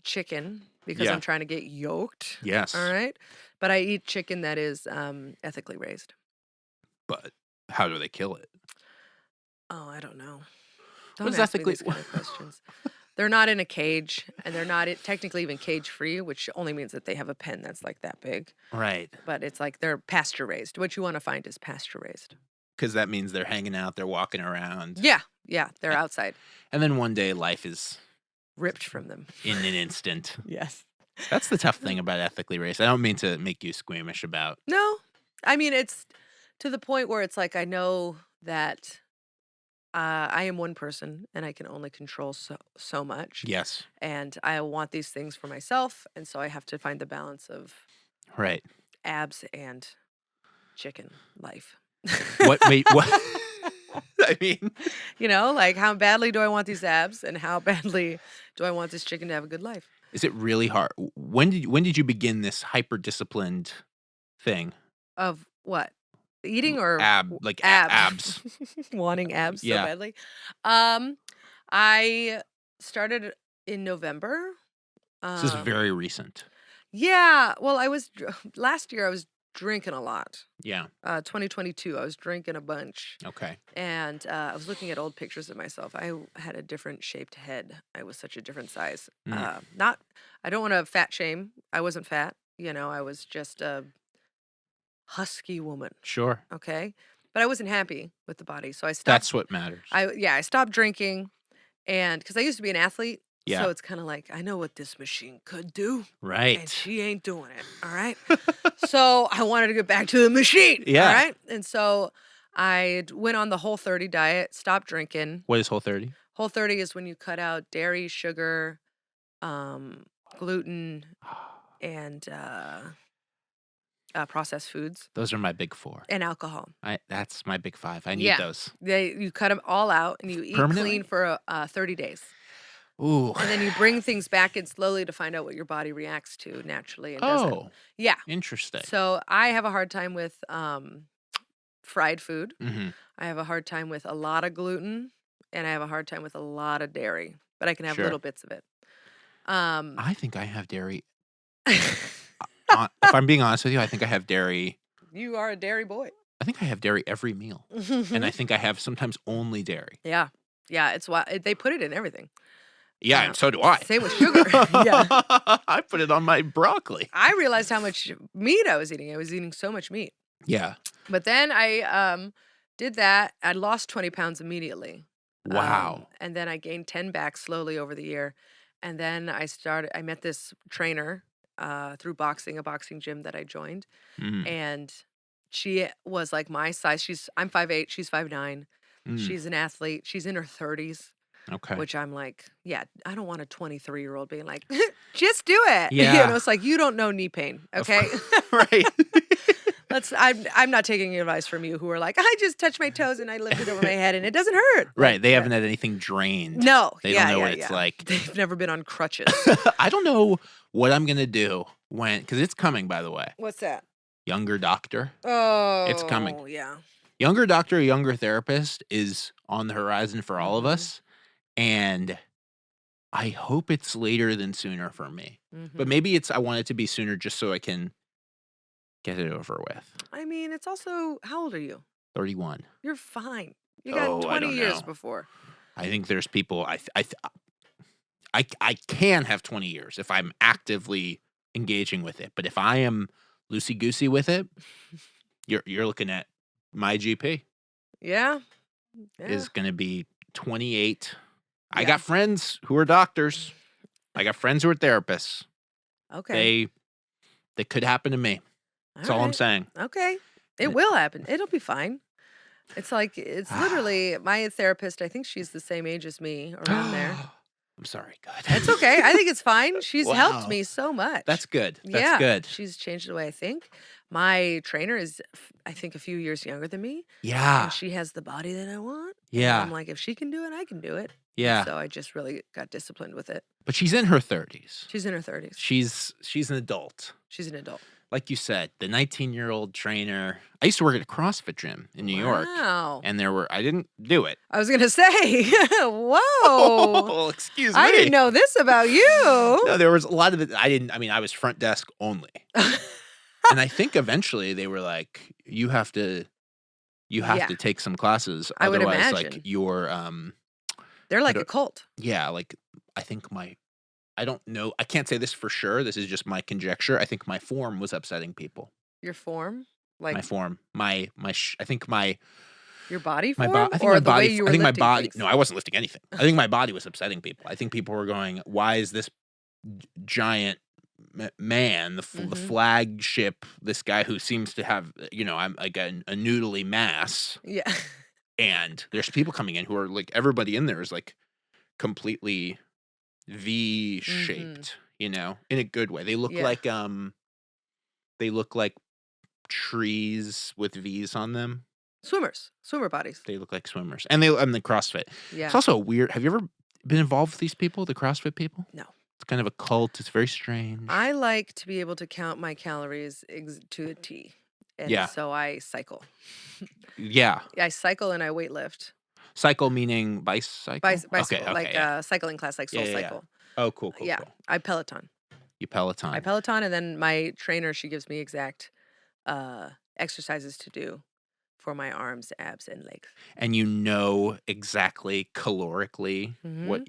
chicken because Yeah. I'm trying to get yoked. Yes. All right. But I eat chicken that is ethically raised. But how do they kill it? Oh, I don't know. What Don't is ask me ethically? these kind of questions. They're not in a cage, and they're not technically even cage-free, which only means that they have a pen that's like that big. Right. But it's like they're pasture-raised. What you want to find is pasture-raised. Because that means they're hanging out, they're walking around. Yeah, they're outside. And then one day life is ripped from them in an instant. Yes. That's the tough thing about ethically raised. I don't mean to make you squeamish about. No, I mean, it's to the point where it's like I know that I am one person and I can only control so much. Yes. And I want these things for myself. And so I have to find the balance of Right. abs and chicken life. What? I mean, like how badly do I want these abs and how badly do I want this chicken to have a good life? is it really hard? When did you begin this hyper disciplined thing? Of what? Eating or abs? Wanting abs so Yeah. badly. I started in November. This is very recent. Yeah. Well, last year I was drinking a lot. Yeah. 2022, I was drinking a bunch. Okay. And I was looking at old pictures of myself. I had a different shaped head. I was such a different size. I don't want to fat shame. I wasn't fat. I was just a husky woman. Sure. Okay. But I wasn't happy with the body. So I stopped. That's what matters. I stopped drinking. And because I used to be an athlete. Yeah. So it's kind of like, I know what this machine could do. Right. And she ain't doing it. All right. So I wanted to get back to the machine. Yeah. All right. And so I went on the Whole30 diet, stopped drinking. What is Whole30? Whole30 is when you cut out dairy, sugar, gluten, and processed foods. Those are my big four. And alcohol. That's my big five. I need those. You cut them all out and you eat clean for 30 days. Ooh. And then you bring things back in slowly to find out what your body reacts to naturally. And doesn't. Yeah. Interesting. So I have a hard time with fried food. Mm-hmm. I have a hard time with a lot of gluten. And I have a hard time with a lot of dairy. But I can have little bits of it. I think I have dairy. If I'm being honest with you, I think I have dairy. You are a dairy boy. I think I have dairy every meal. And I think I have sometimes only dairy. Yeah. Yeah. It's why they put it in everything. Yeah, and so do I. Same with sugar. Yeah. I put it on my broccoli. I realized how much meat I was eating. I was eating so much meat. Yeah. But then I did that. I lost 20 pounds immediately. Wow. And then I gained 10 back slowly over the year. And then I met this trainer through boxing, a boxing gym that I joined. Mm. And she was like my size. I'm 5'8", she's 5'9". She's an athlete. She's in her 30s. Okay. Which I'm like, I don't want a 23-year-old being like, just do it. Yeah. It's like, you don't know knee pain, okay? Right. I'm not taking advice from you who are like, I just touched my toes and I lifted over my head and it doesn't hurt. Right. They haven't had anything drained. No. They don't know what it's like. They've never been on crutches. I don't know what I'm going to do because it's coming, by the way. What's that? Younger doctor. Oh. It's coming. Yeah. Younger doctor, younger therapist is on the horizon for all of us. And I hope it's later than sooner for me. Mm-hmm. But maybe I want it to be sooner just so I can get it over with. I mean, it's also, how old are you? 31. You're fine. You got 20 years before. I think there's people, I can have 20 years if I'm actively engaging with it. But if I am loosey-goosey with it, you're looking at my GP. Yeah. Is going to be 28. I got friends who are doctors. I got friends who are therapists. Okay. They could happen to me. That's all I'm saying. Okay. It will happen. It'll be fine. It's like it's literally my therapist, I think she's the same age as me, around there. I'm sorry, It's good. okay, I think it's fine. She's helped Wow. me so much. That's good, that's Yeah, good. she's changed the way I think. My trainer is, I think, a few years younger than me, and Yeah, she has the body that I want, and I'm yeah, like, "If she can do it, I can do it." And yeah. so I just really got disciplined with it. But she's in her 30s. She's in her 30s. She's an adult. She's an adult. Like you said, the 19-year-old trainer. I used to work at a CrossFit gym in New York, Wow. and I didn't do it. I was gonna say, whoa, Oh, excuse me. I didn't know this about you. No, there was a lot of it. I mean, I was front desk only. And I think eventually they were like, you have to Yeah, take some classes. I would Otherwise, like imagine. your They're I like a don't, cult. yeah, like I think I don't know. I can't say this for sure. This is just my conjecture. I think my form was upsetting people. Your form? My Like, form, I think my your body my form? body. I think Or my the way body. you I were think my lifting body. things? No, I wasn't lifting anything. I think my body was upsetting people. I think people were going, "Why is this giant man, the Mhm. flagship, this guy who seems to have, I'm like a noodly mass, Yeah. and there's people coming in who are like everybody in there is like completely V Mhm. shaped, in a good way. Yeah. They look like trees with V's on them. Swimmers. Swimmer bodies. They look like swimmers, and the CrossFit. It's Yeah. also a weird. Have you ever been involved with these people, the CrossFit people? No. It's kind of a cult. It's very strange. I like to be able to count my calories to a T. And Yeah, so I cycle. yeah. I cycle and I weight lift. Cycle meaning bicycle? Okay, Bicycle, okay, like yeah. cycling class, like Yeah, Soul yeah, yeah. Cycle. Oh, cool, cool, Yeah. cool. I Peloton. You I Peloton. Peloton, and then my trainer, she gives me exact exercises to do for my arms, abs, and legs. And you know exactly calorically what. Hmm.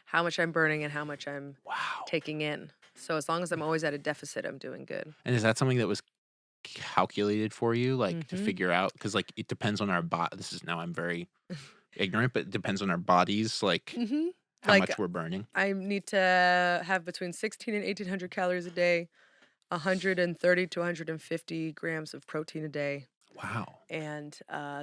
How much I'm burning and how much I'm Wow. taking in. So as long as I'm always at a deficit, I'm doing good. And is that something that was calculated for you, like, to Hmm. figure out? Because, like, it depends on our body. Now I'm very ignorant, but it depends on our bodies, like, Hmm. how Like much we're burning. I need to have between 16 and 1800 calories a day, 130 to 150 grams of protein a day, Wow. and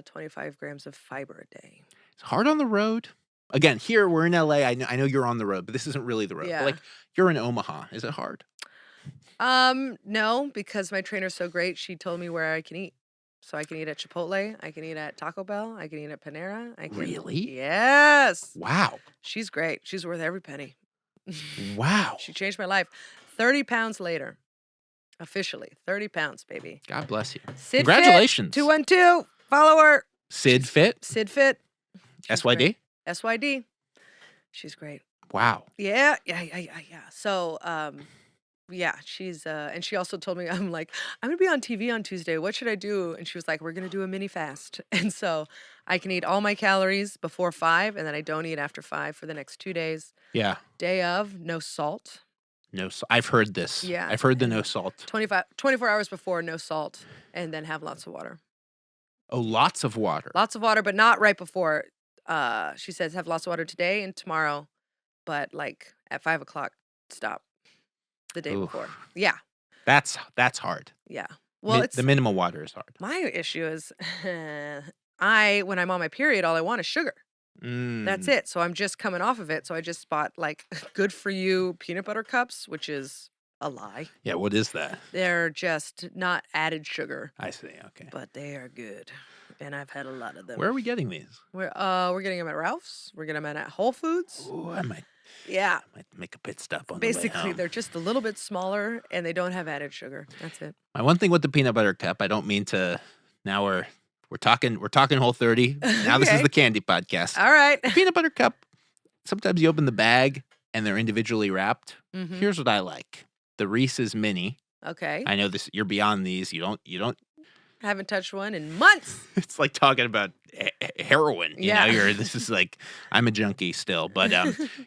25 grams of fiber a day. It's hard on the road. Again, here we're in LA. I know you're on the road, but this isn't really the road. But, Yeah. like, you're in Omaha. Is it hard? No, because my trainer's so great. She told me where I can eat. So I can eat at Chipotle, I can eat at Taco Bell, I can eat at Panera, I can. Really? Yes. Wow. She's great. She's worth every penny. Wow. She changed my life. 30 pounds later. Officially. 30 pounds, baby. God bless you. Sid Congratulations. Fit 212. Follow her. Sid Fit? Sid Fit. She's SYD? great. SYD. She's great. Wow. Yeah. So, yeah, she's and she also told me, I'm like, I'm gonna be on TV on Tuesday. What should I do? And she was like, we're gonna do a mini fast. And so I can eat all my calories before 5, and then I don't eat after 5 for the next 2 days. Yeah. Day of, no salt. No, I've heard this. Yeah. I've heard the and no salt. 24 hours before, no salt, and then have lots of water. Oh, lots of water. Lots of water, but not right before. She says have lots of water today and tomorrow, but like at 5 o'clock, stop the day Oof. before. Yeah. That's hard. Yeah. Well, it's the minimal water is hard. my issue is when I'm on my period, all I want is sugar. That's Mm. it. So I'm just coming off of it. So I just bought like good for you peanut butter cups, which is a lie. Yeah, what is that? They're just not added sugar, I see. Okay. but they are good. And I've had a lot of them. Where are we getting these? We're getting them at Ralph's. We're getting them at Whole Foods. Ooh, I might Yeah. make a pit stop on the Basically, way home. they're just a little bit smaller and they don't have added sugar. That's it. My one thing with the peanut butter cup, I don't mean to. Now we're talking Whole30. Now this is Okay. the candy podcast. All right. Peanut butter cup. Sometimes you open the bag and they're individually wrapped. Mhm. Here's what I like: the Reese's Mini. Okay. I know this. You're beyond these. You don't. Haven't touched one in months. It's like talking about heroin. Yeah. This is like I'm a junkie still, but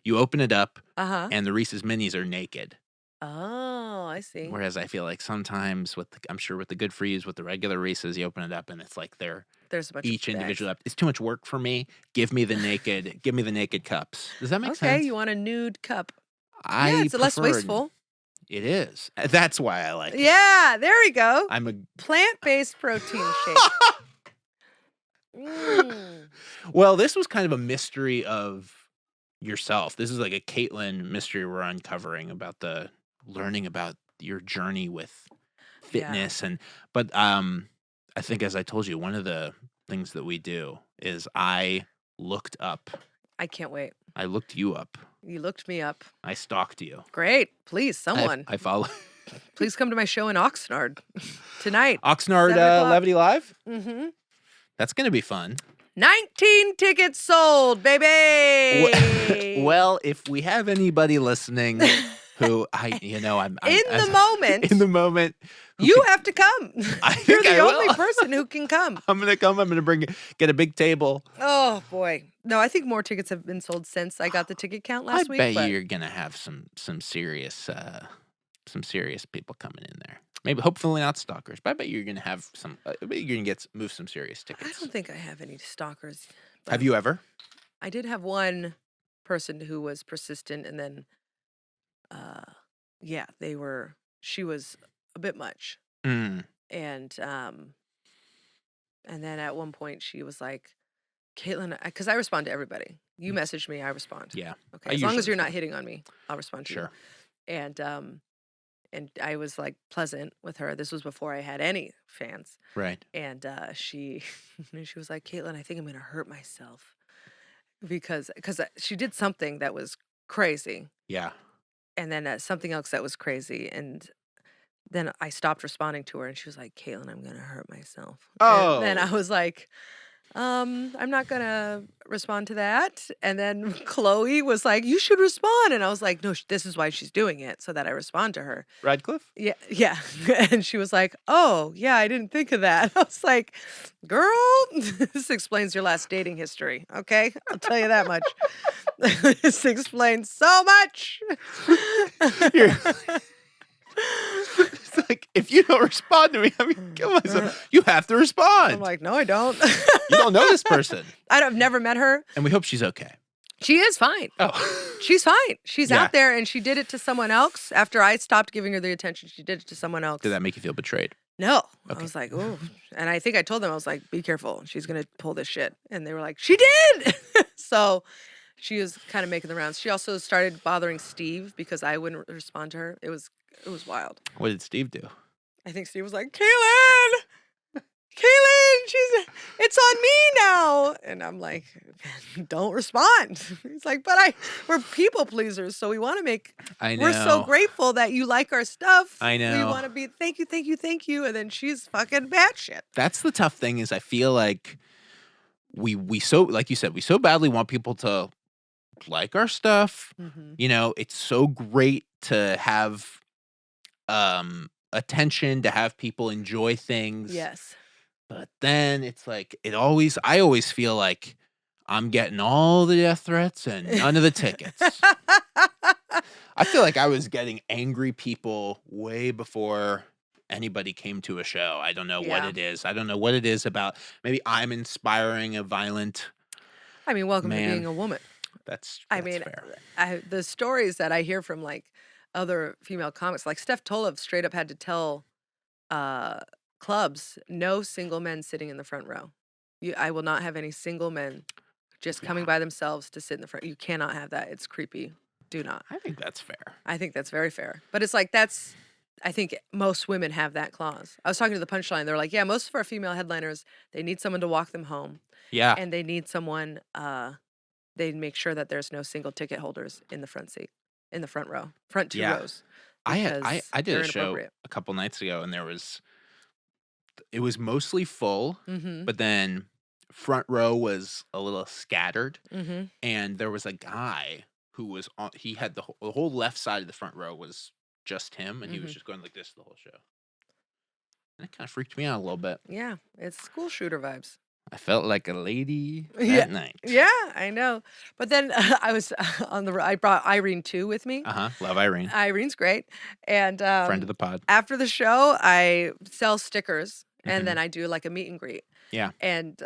you open it up Uh-huh. and the Reese's Minis are naked. Oh, I see. Whereas I feel like sometimes I'm sure with the good for yous, with the regular Reese's, you open it up and it's like they're There's a bunch each of bags. individual. It's too much work for me. Give me the naked cups. Does that make Okay, sense? you want a nude cup. I Yeah, it's less prefer- wasteful. It is. That's why I like it. Yeah, there we go. I'm a Plant-based protein shake. Mm. Well, this was kind of a mystery of yourself. This is like a Caitlin mystery we're uncovering about learning about your journey with Yeah. fitness but I think as I told you, one of the things that we do is I looked up. I can't wait. I looked you up. You looked me up. I stalked you. Great. Please, someone. I follow. Please come to my show in Oxnard tonight. Oxnard 7 o'clock. Levity Live? Mm-hmm. That's going to be fun. 19 tickets sold, baby. Well, if we have anybody listening who I'm in the moment, you have to come. You're the only person who can come. I'm going to come. I'm going to get a big table. Oh boy. No, I think more tickets have been sold since I got the ticket count last week. I bet you're going to have some serious people coming in there. Maybe, hopefully not stalkers, but I bet you're gonna have some. I bet you're gonna move some serious tickets. I don't think I have any stalkers. Have you ever? I did have one person who was persistent, and then, yeah, she was a bit much, and then at one point she was like, "Caitlin," because I respond to everybody. You message me, I respond. Yeah. Okay. As long as you're not hitting on me, I'll respond to you. Sure. And I was like pleasant with her. This was before I had any fans. Right. And she was like, "Caitlin, I think I'm going to hurt myself." Because she did something that was crazy. Yeah. And then something else that was crazy. And then I stopped responding to her and she was like, "Caitlin, I'm going to hurt myself." Oh. And then I was like, I'm not gonna respond to that. And then Chloe was like, "You should respond." And I was like, "No, this is why she's doing it, so that I respond to her." Radcliffe? Yeah. And she was like, "Oh, yeah, I didn't think of that." I was like, "Girl, this explains your last dating history, okay? I'll tell you that much." This explains so much. It's like, if you don't respond to me, I'm gonna kill myself. You have to respond. I'm like, "No, I don't." You don't know this person. I've never met her. And we hope she's okay. She is fine. Oh. She's fine. She's out there, and she did it to someone else. After I stopped giving her the attention, she did it to someone else. Did that make you feel betrayed? No. Okay. I was like, "Ooh." And I think I told them, I was like, "Be careful. She's going to pull this shit." And they were like, "She did." So she was kind of making the rounds. She also started bothering Steve because I wouldn't respond to her. It was wild. What did Steve do? I think Steve was like, Caitlin, it's on me now." And I'm like, "Don't respond." He's like, "But we're people pleasers, so we want to make, I know. we're so grateful that you like our stuff. I know. We want to be, thank you. And then she's fucking batshit. That's the tough thing is I feel like we so, like you said, we so badly want people to like our stuff. Mm-hmm. You know, it's so great to have attention, to have people enjoy things. Yes. But then it's like I always feel like I'm getting all the death threats and none of the tickets. I feel like I was getting angry people way before anybody came to a show. I don't know what it is. I don't know what it is about. Maybe I'm inspiring a violent. I mean, welcome to being a woman. That's fair. The stories that I hear from like other female comics, like Steph Tolev straight up had to tell clubs, no single men sitting in the front row. I will not have any single men just coming by themselves to sit in the front. You cannot have that. It's creepy. Do not. I think that's fair. I think that's very fair. But it's like I think most women have that clause. I was talking to the Punchline. They're like, yeah, most of our female headliners, they need someone to walk them home. Yeah. And they need someone, they make sure that there's no single ticket holders in the front seat, in the front row, front two rows. I did a show a couple nights ago and it was mostly full, but then front row was a little scattered. And there was a guy who was he had the whole left side of the front row was just him. And he was just going like this the whole show. And it kind of freaked me out a little bit. Yeah. It's school shooter vibes. I felt like a lady that night. Yeah, I know. But then I was I brought Irene too with me. Love Irene. Irene's great. And friend of the pod. After the show, I sell stickers and then I do like a meet and greet. Yeah. And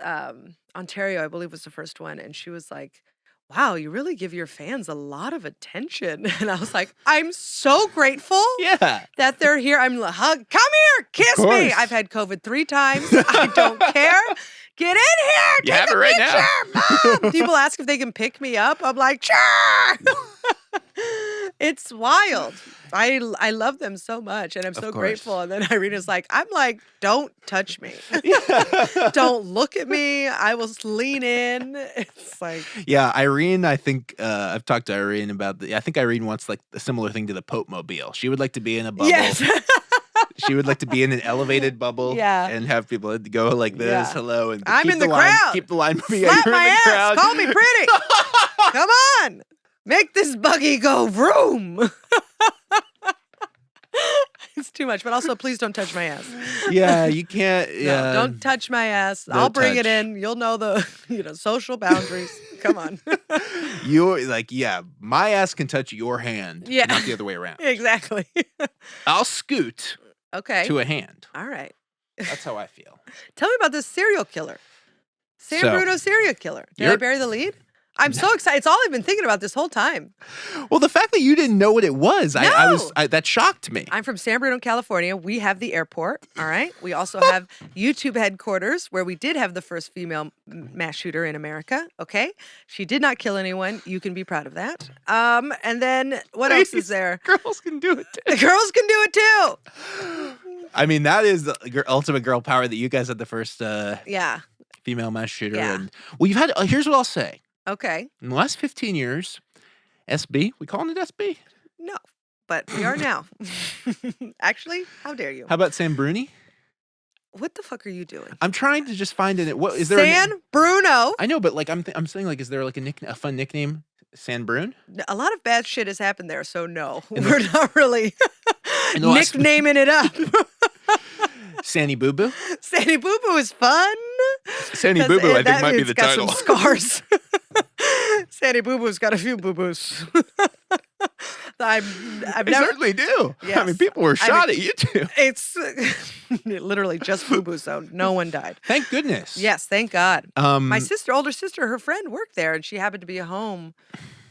Ontario, I believe, was the first one. And she was like, "Wow, you really give your fans a lot of attention." And I was like, "I'm so grateful that they're here. I'm like, come here, kiss me. I've had COVID 3 times. I don't care. Get in here! You Take have a it right picture, now. Mom! People ask if they can pick me up. I'm like, sure! It's wild. I love them so much, and I'm so grateful. And then Irina's like, I'm like, don't touch me. Don't look at me. I will lean in. It's like, yeah, Irene. I think I've talked to Irene about I think Irene wants like a similar thing to the Pope Mobile. She would like to be in a bubble. yes. She would like to be in an elevated bubble and have people go like this, hello, and I'm keep in the line, crowd. keep the line moving. Slap You're my in the ass. crowd. Call me pretty. Come on. Make this buggy go vroom. It's too much, but also please don't touch my ass. Yeah, you can't. Yeah, no, don't touch my ass. I'll bring it in. You'll know the social boundaries. Come on. You're like, yeah, my ass can touch your hand, not the other way around. Exactly. I'll scoot to a hand. All right. That's how I feel. Tell me about this serial killer. San Bruno serial killer. Did I bury the lead? I'm so excited. It's all I've been thinking about this whole time. Well, the fact that you didn't know what it was, that shocked me. I'm from San Bruno, California. We have the airport, all right? We also have YouTube headquarters where we did have the first female mass shooter in America, okay? She did not kill anyone. You can be proud of that. And then what else is there? Girls can do it too. Girls can do it too. I mean, that is the ultimate girl power that you guys had the first female mass shooter. Yeah. And, well, you've had, here's what I'll say. Okay. In the last 15 years, SB, we calling it SB? No, but we are now. Actually, how dare you? How about San Bruni? What the fuck are you doing? I'm trying to just find it. What is there? San Bruno. I know, but like I'm saying, like, is there like a fun nickname? San Brune? A lot of bad shit has happened there, so no, we're not really nicknaming it up. Sanny Boo Boo? Sanny Boo Boo is fun. Sanny Boo Boo, I think, might be the title. Got some scars. Sanny Boo Boo's got a few boo boos. I've never, certainly do. Yes. I mean, people were shot at you too. It's literally just boo boos, though. No one died. Thank goodness. Yes, thank God. My older sister, her friend worked there, and she happened to be home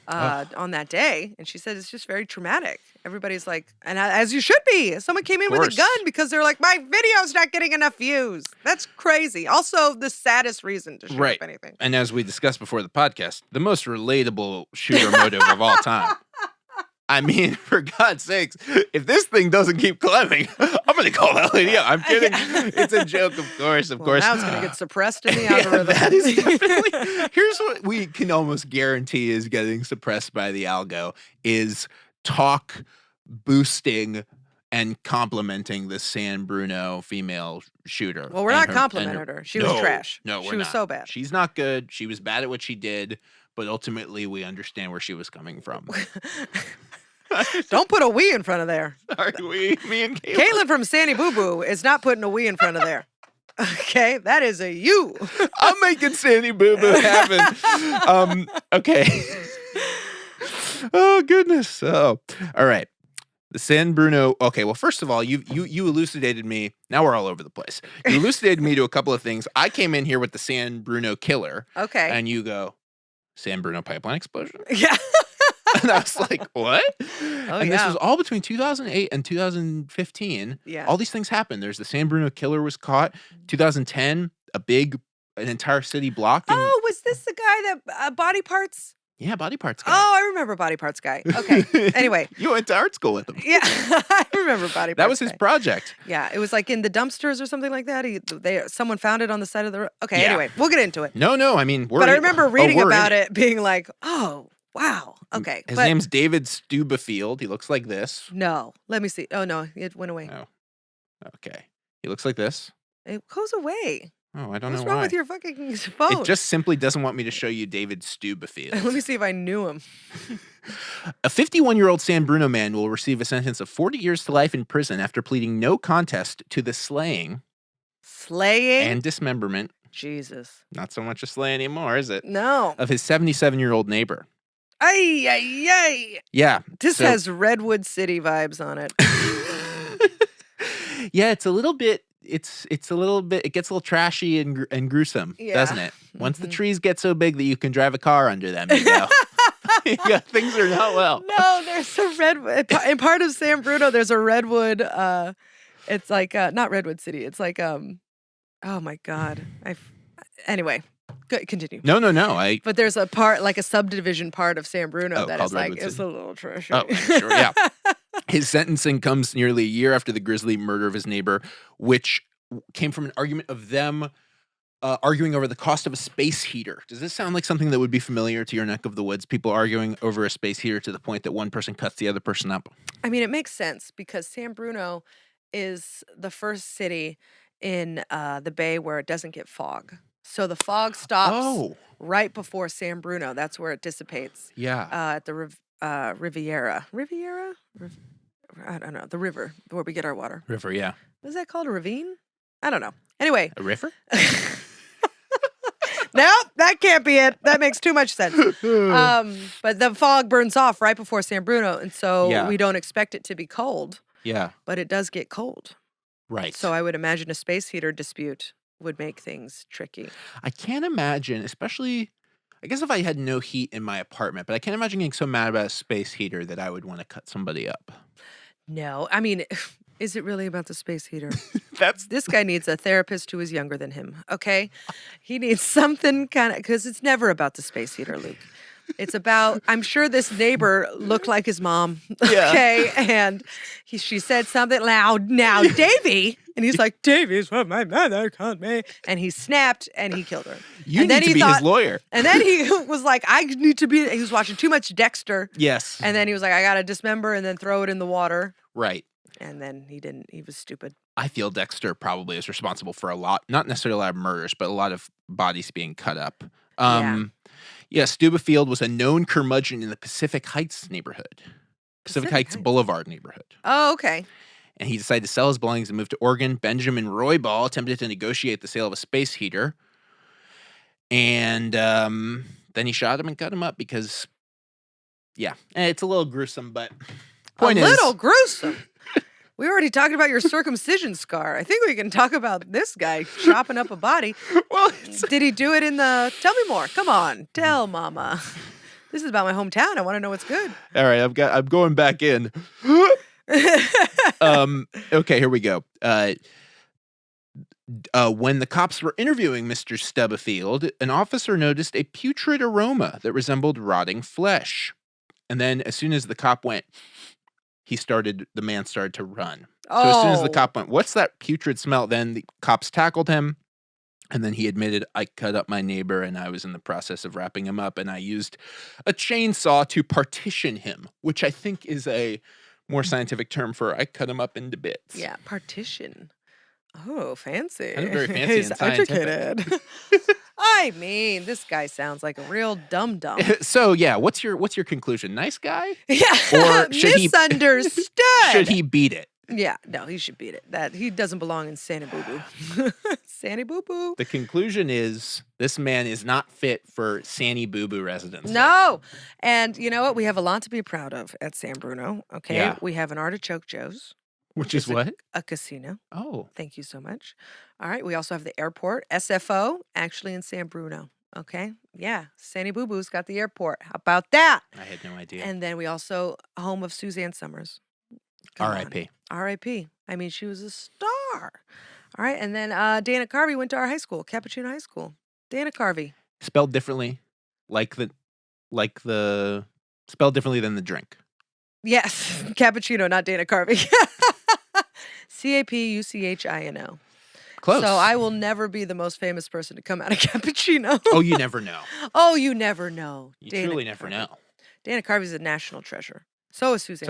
on that day, and she said it's just very traumatic. Everybody's like, and as you should be. Someone came in with a gun because they're like, my video's not getting enough views. That's crazy. Also, the saddest reason to shoot up anything. And as we discussed before the podcast, the most relatable shooter motive of all time. I mean, for God's sakes, if this thing doesn't keep climbing, I'm going to call that lady out. I'm kidding. It's a joke, of course, of course. Now it's going to get suppressed in the algorithm. That is definitely. Here's what we can almost guarantee is getting suppressed by the algo is talk boosting and complimenting the San Bruno female shooter. Well, we're not complimenting her. She was trash. No, we're not. She was so bad. She's not good. She was bad at what she did, but ultimately we understand where she was coming from. Don't put a we in front of there. Sorry, me and Caitlin. Caitlin from Sanny Boo Boo is not putting a we in front of there. Okay, that is a you. I'm making Sanny Boo Boo happen. Okay. Oh goodness. Oh, all right. The San Bruno. Okay, well, first of all, you elucidated me. Now we're all over the place. You elucidated me to a couple of things. I came in here with the San Bruno killer. Okay. And you go, San Bruno pipeline explosion? Yeah. And I was like, what? And this was all between 2008 and 2015. Yeah. All these things happened. There's the San Bruno killer was caught. 2010, an entire city blocked. Oh, was this the guy that body parts? Yeah, body parts guy. Oh, I remember body parts guy. Okay. Anyway. You went to art school with him. Yeah, I remember body parts. That was his project. Yeah, it was like in the dumpsters or something like that. Someone found it on the side of the road. Okay, Anyway, we'll get into it. No, I mean, but I remember reading about it, being like, oh, wow. Okay. His name's David Stubefield. He looks like this. No, let me see. Oh, no, it went away. Oh, okay. He looks like this. It goes away. Oh, I don't know why. What's wrong with your fucking phone? It just simply doesn't want me to show you David Stubefield. Let me see if I knew him. A 51-year-old San Bruno man will receive a sentence of 40 years to life in prison after pleading no contest to the slaying and dismemberment. Jesus. Not so much a slay anymore, is it? No. Of his 77-year-old neighbor. Ay, ay, ay. Yeah. This has Redwood City vibes on it. Yeah, it's a little bit. It gets a little trashy and gruesome, doesn't it? Once the trees get so big that you can drive a car under them, yeah, things are not well. No, there's a redwood. In part of San Bruno, there's a redwood. It's like not Redwood City. It's like oh my God, Anyway, continue. No. But there's a part, like a subdivision part of San Bruno that is like, Redwood it's City. a little trashy. Oh, sure, yeah. His sentencing comes nearly a year after the grisly murder of his neighbor, which came from an argument of them arguing over the cost of a space heater. Does this sound like something that would be familiar to your neck of the woods? People arguing over a space heater to the point that one person cuts the other person up? I mean, it makes sense because San Bruno is the first city in the bay where it doesn't get fog. So the fog stops right before San Bruno. That's where it dissipates. Yeah. At the Riviera. Riviera? I don't know. The river where we get our water. River, yeah. Is that called a ravine? I don't know. Anyway. A river? Nope, that can't be it. That makes too much sense. But the fog burns off right before San Bruno, and so we don't expect it to be cold. Yeah. But it does get cold. Right. So I would imagine a space heater dispute would make things tricky. I can't imagine, especially, I guess if I had no heat in my apartment, but I can't imagine getting so mad about a space heater that I would want to cut somebody up. No, I mean, is it really about the space heater? That's This guy needs a therapist who is younger than him, okay? He needs something kind of, because it's never about the space heater, Luke. It's about, I'm sure this neighbor looked like his mom, okay? And she said something loud, now, Davy. And he's like, Davy's what my mother called me. And he snapped and he killed her. You and need then to he be his lawyer. And then he was like, I need to be, he was watching too much Dexter. Yes. And then he was like, I got to dismember and then throw it in the water. Right. And then he didn't, he was stupid. I feel Dexter probably is responsible for a lot, not necessarily a lot of murders, but a lot of bodies being cut up. Yeah, Stubefield was a known curmudgeon in the Pacific Heights neighborhood. Pacific Heights Boulevard neighborhood. Oh, okay. And he decided to sell his belongings and move to Oregon. Benjamin Roybal attempted to negotiate the sale of a space heater. And then he shot him and cut him up because, it's a little gruesome, but point is... A little gruesome? We already talked about your circumcision scar. I think we can talk about this guy chopping up a body. Well, did he do it in the... Tell me more. Come on. Tell mama. This is about my hometown. I want to know what's good. All right, I'm going back in. Okay, here we go. When the cops were interviewing Mr. Stubefield, an officer noticed a putrid aroma that resembled rotting flesh. And then as soon as the cop went... the man started to run. So as soon as the cop went, what's that putrid smell? Then the cops tackled him. And then he admitted, I cut up my neighbor and I was in the process of wrapping him up. And I used a chainsaw to partition him, which I think is a more scientific term for I cut him up into bits. Yeah, partition. Oh, fancy. I'm very fancy He's and scientific. educated. I mean, this guy sounds like a real dum-dum. So, what's your conclusion? Nice guy? Yeah, or should misunderstood. Should he beat it? Yeah, no, he should beat it. That he doesn't belong in Sanny Boo Boo. Sanny Boo Boo. The conclusion is this man is not fit for Sanny Boo Boo residence. No, and you know what? We have a lot to be proud of at San Bruno. Okay, Yeah. We have an Artichoke Joe's. Which is what? A casino. Oh. Thank you so much. All right. We also have the airport, SFO, actually in San Bruno. Okay. Yeah. Sanny Boo Boo's got the airport. How about that? I had no idea. And then we also, home of Suzanne Summers. R.I.P. R.I.P. I mean, she was a star. All right. And then Dana Carvey went to our high school, Capuchino High School. Dana Carvey. Spelled differently, spelled differently than the drink. Yes. Cappuccino, not Dana Carvey. Capuchino. Close. So I will never be the most famous person to come out of Cappuccino. Oh, you never know. Oh, you never know. You truly never know. Dana Carvey's a national treasure. So is Suzanne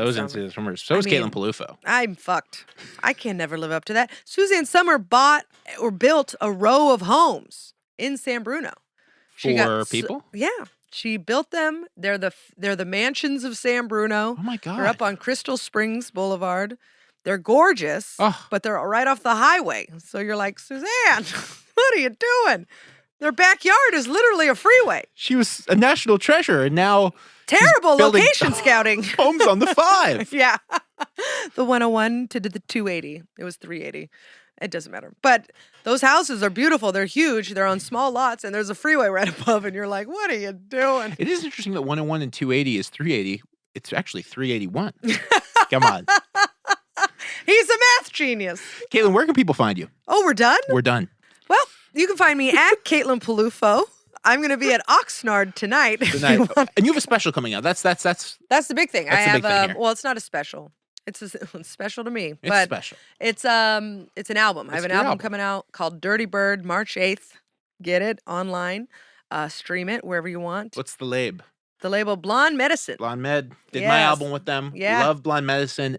Summers. So is Caitlin Peluffo. I'm fucked. I can never live up to that. Suzanne Summer bought or built a row of homes in San Bruno. For people? Yeah. She built them. They're the mansions of San Bruno. Oh my God. They're up on Crystal Springs Boulevard. They're gorgeous, but they're right off the highway. So you're like, Suzanne, what are you doing? Their backyard is literally a freeway. She was a national treasure, and now terrible location scouting. Homes on the 5. Yeah. The 101 to the 280. It was 380. It doesn't matter. But those houses are beautiful. They're huge. They're on small lots, and there's a freeway right above, and you're like, what are you doing? It is interesting that 101 and 280 is 380. It's actually 381. Come on. He's a math genius. Caitlin, where can people find you? Oh, we're done? We're done. Well, You can find me at Caitlin Peluffo. I'm going to be at Oxnard tonight. And you have a special coming out. That's the big thing. That's the big thing here. Well, it's not a special. It's special to me. It's special. It's an album. I have an album coming out called Dirty Bird, March 8th. Get it online. Stream it wherever you want. What's the label? The label Blonde Medicine. Blonde Med. Did my album with them. Yeah. Love Blonde Medicine.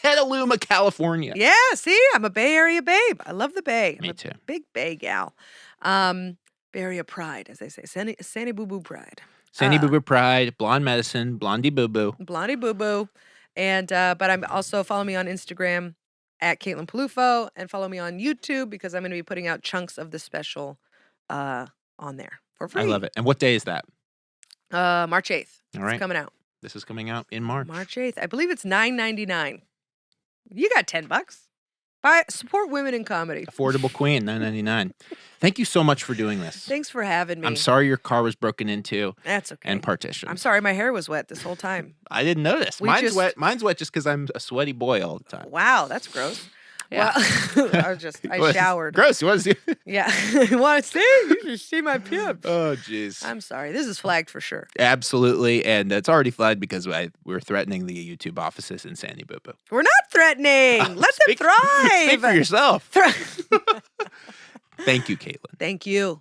Petaluma, California. Yeah, see? I'm a Bay Area babe. I love the Bay. Me too. Big Bay gal. Bay Area pride, as they say. Sanny Boo Boo pride. Sanny Boo Boo pride. Blonde Medicine. Blondie Boo Boo. Blondie Boo Boo. And, but I'm also, follow me on Instagram at Caitlin Peluffo, and follow me on YouTube because I'm going to be putting out chunks of the special on there for free. I love it. And what day is that? March 8th. All right. It's coming out. This is coming out in March. March 8th. I believe it's $9.99. You got $10. Support women in comedy. Affordable Queen, $9.99. Thank you so much for doing this. Thanks for having me. I'm sorry your car was broken into. That's okay. And partitioned. I'm sorry my hair was wet this whole time. I didn't notice. Mine's wet. Mine's wet just because I'm a sweaty boy all the time. Wow, that's gross. Yeah. Well, I showered. Gross. You want to see? Yeah. You want to see? You should see my pubes. Oh, jeez. I'm sorry. This is flagged for sure. Absolutely. And it's already flagged because we're threatening the YouTube offices in Sandy Boo Boo. We're not threatening. Let them thrive. Speak for yourself. Thank you, Caitlin. Thank you.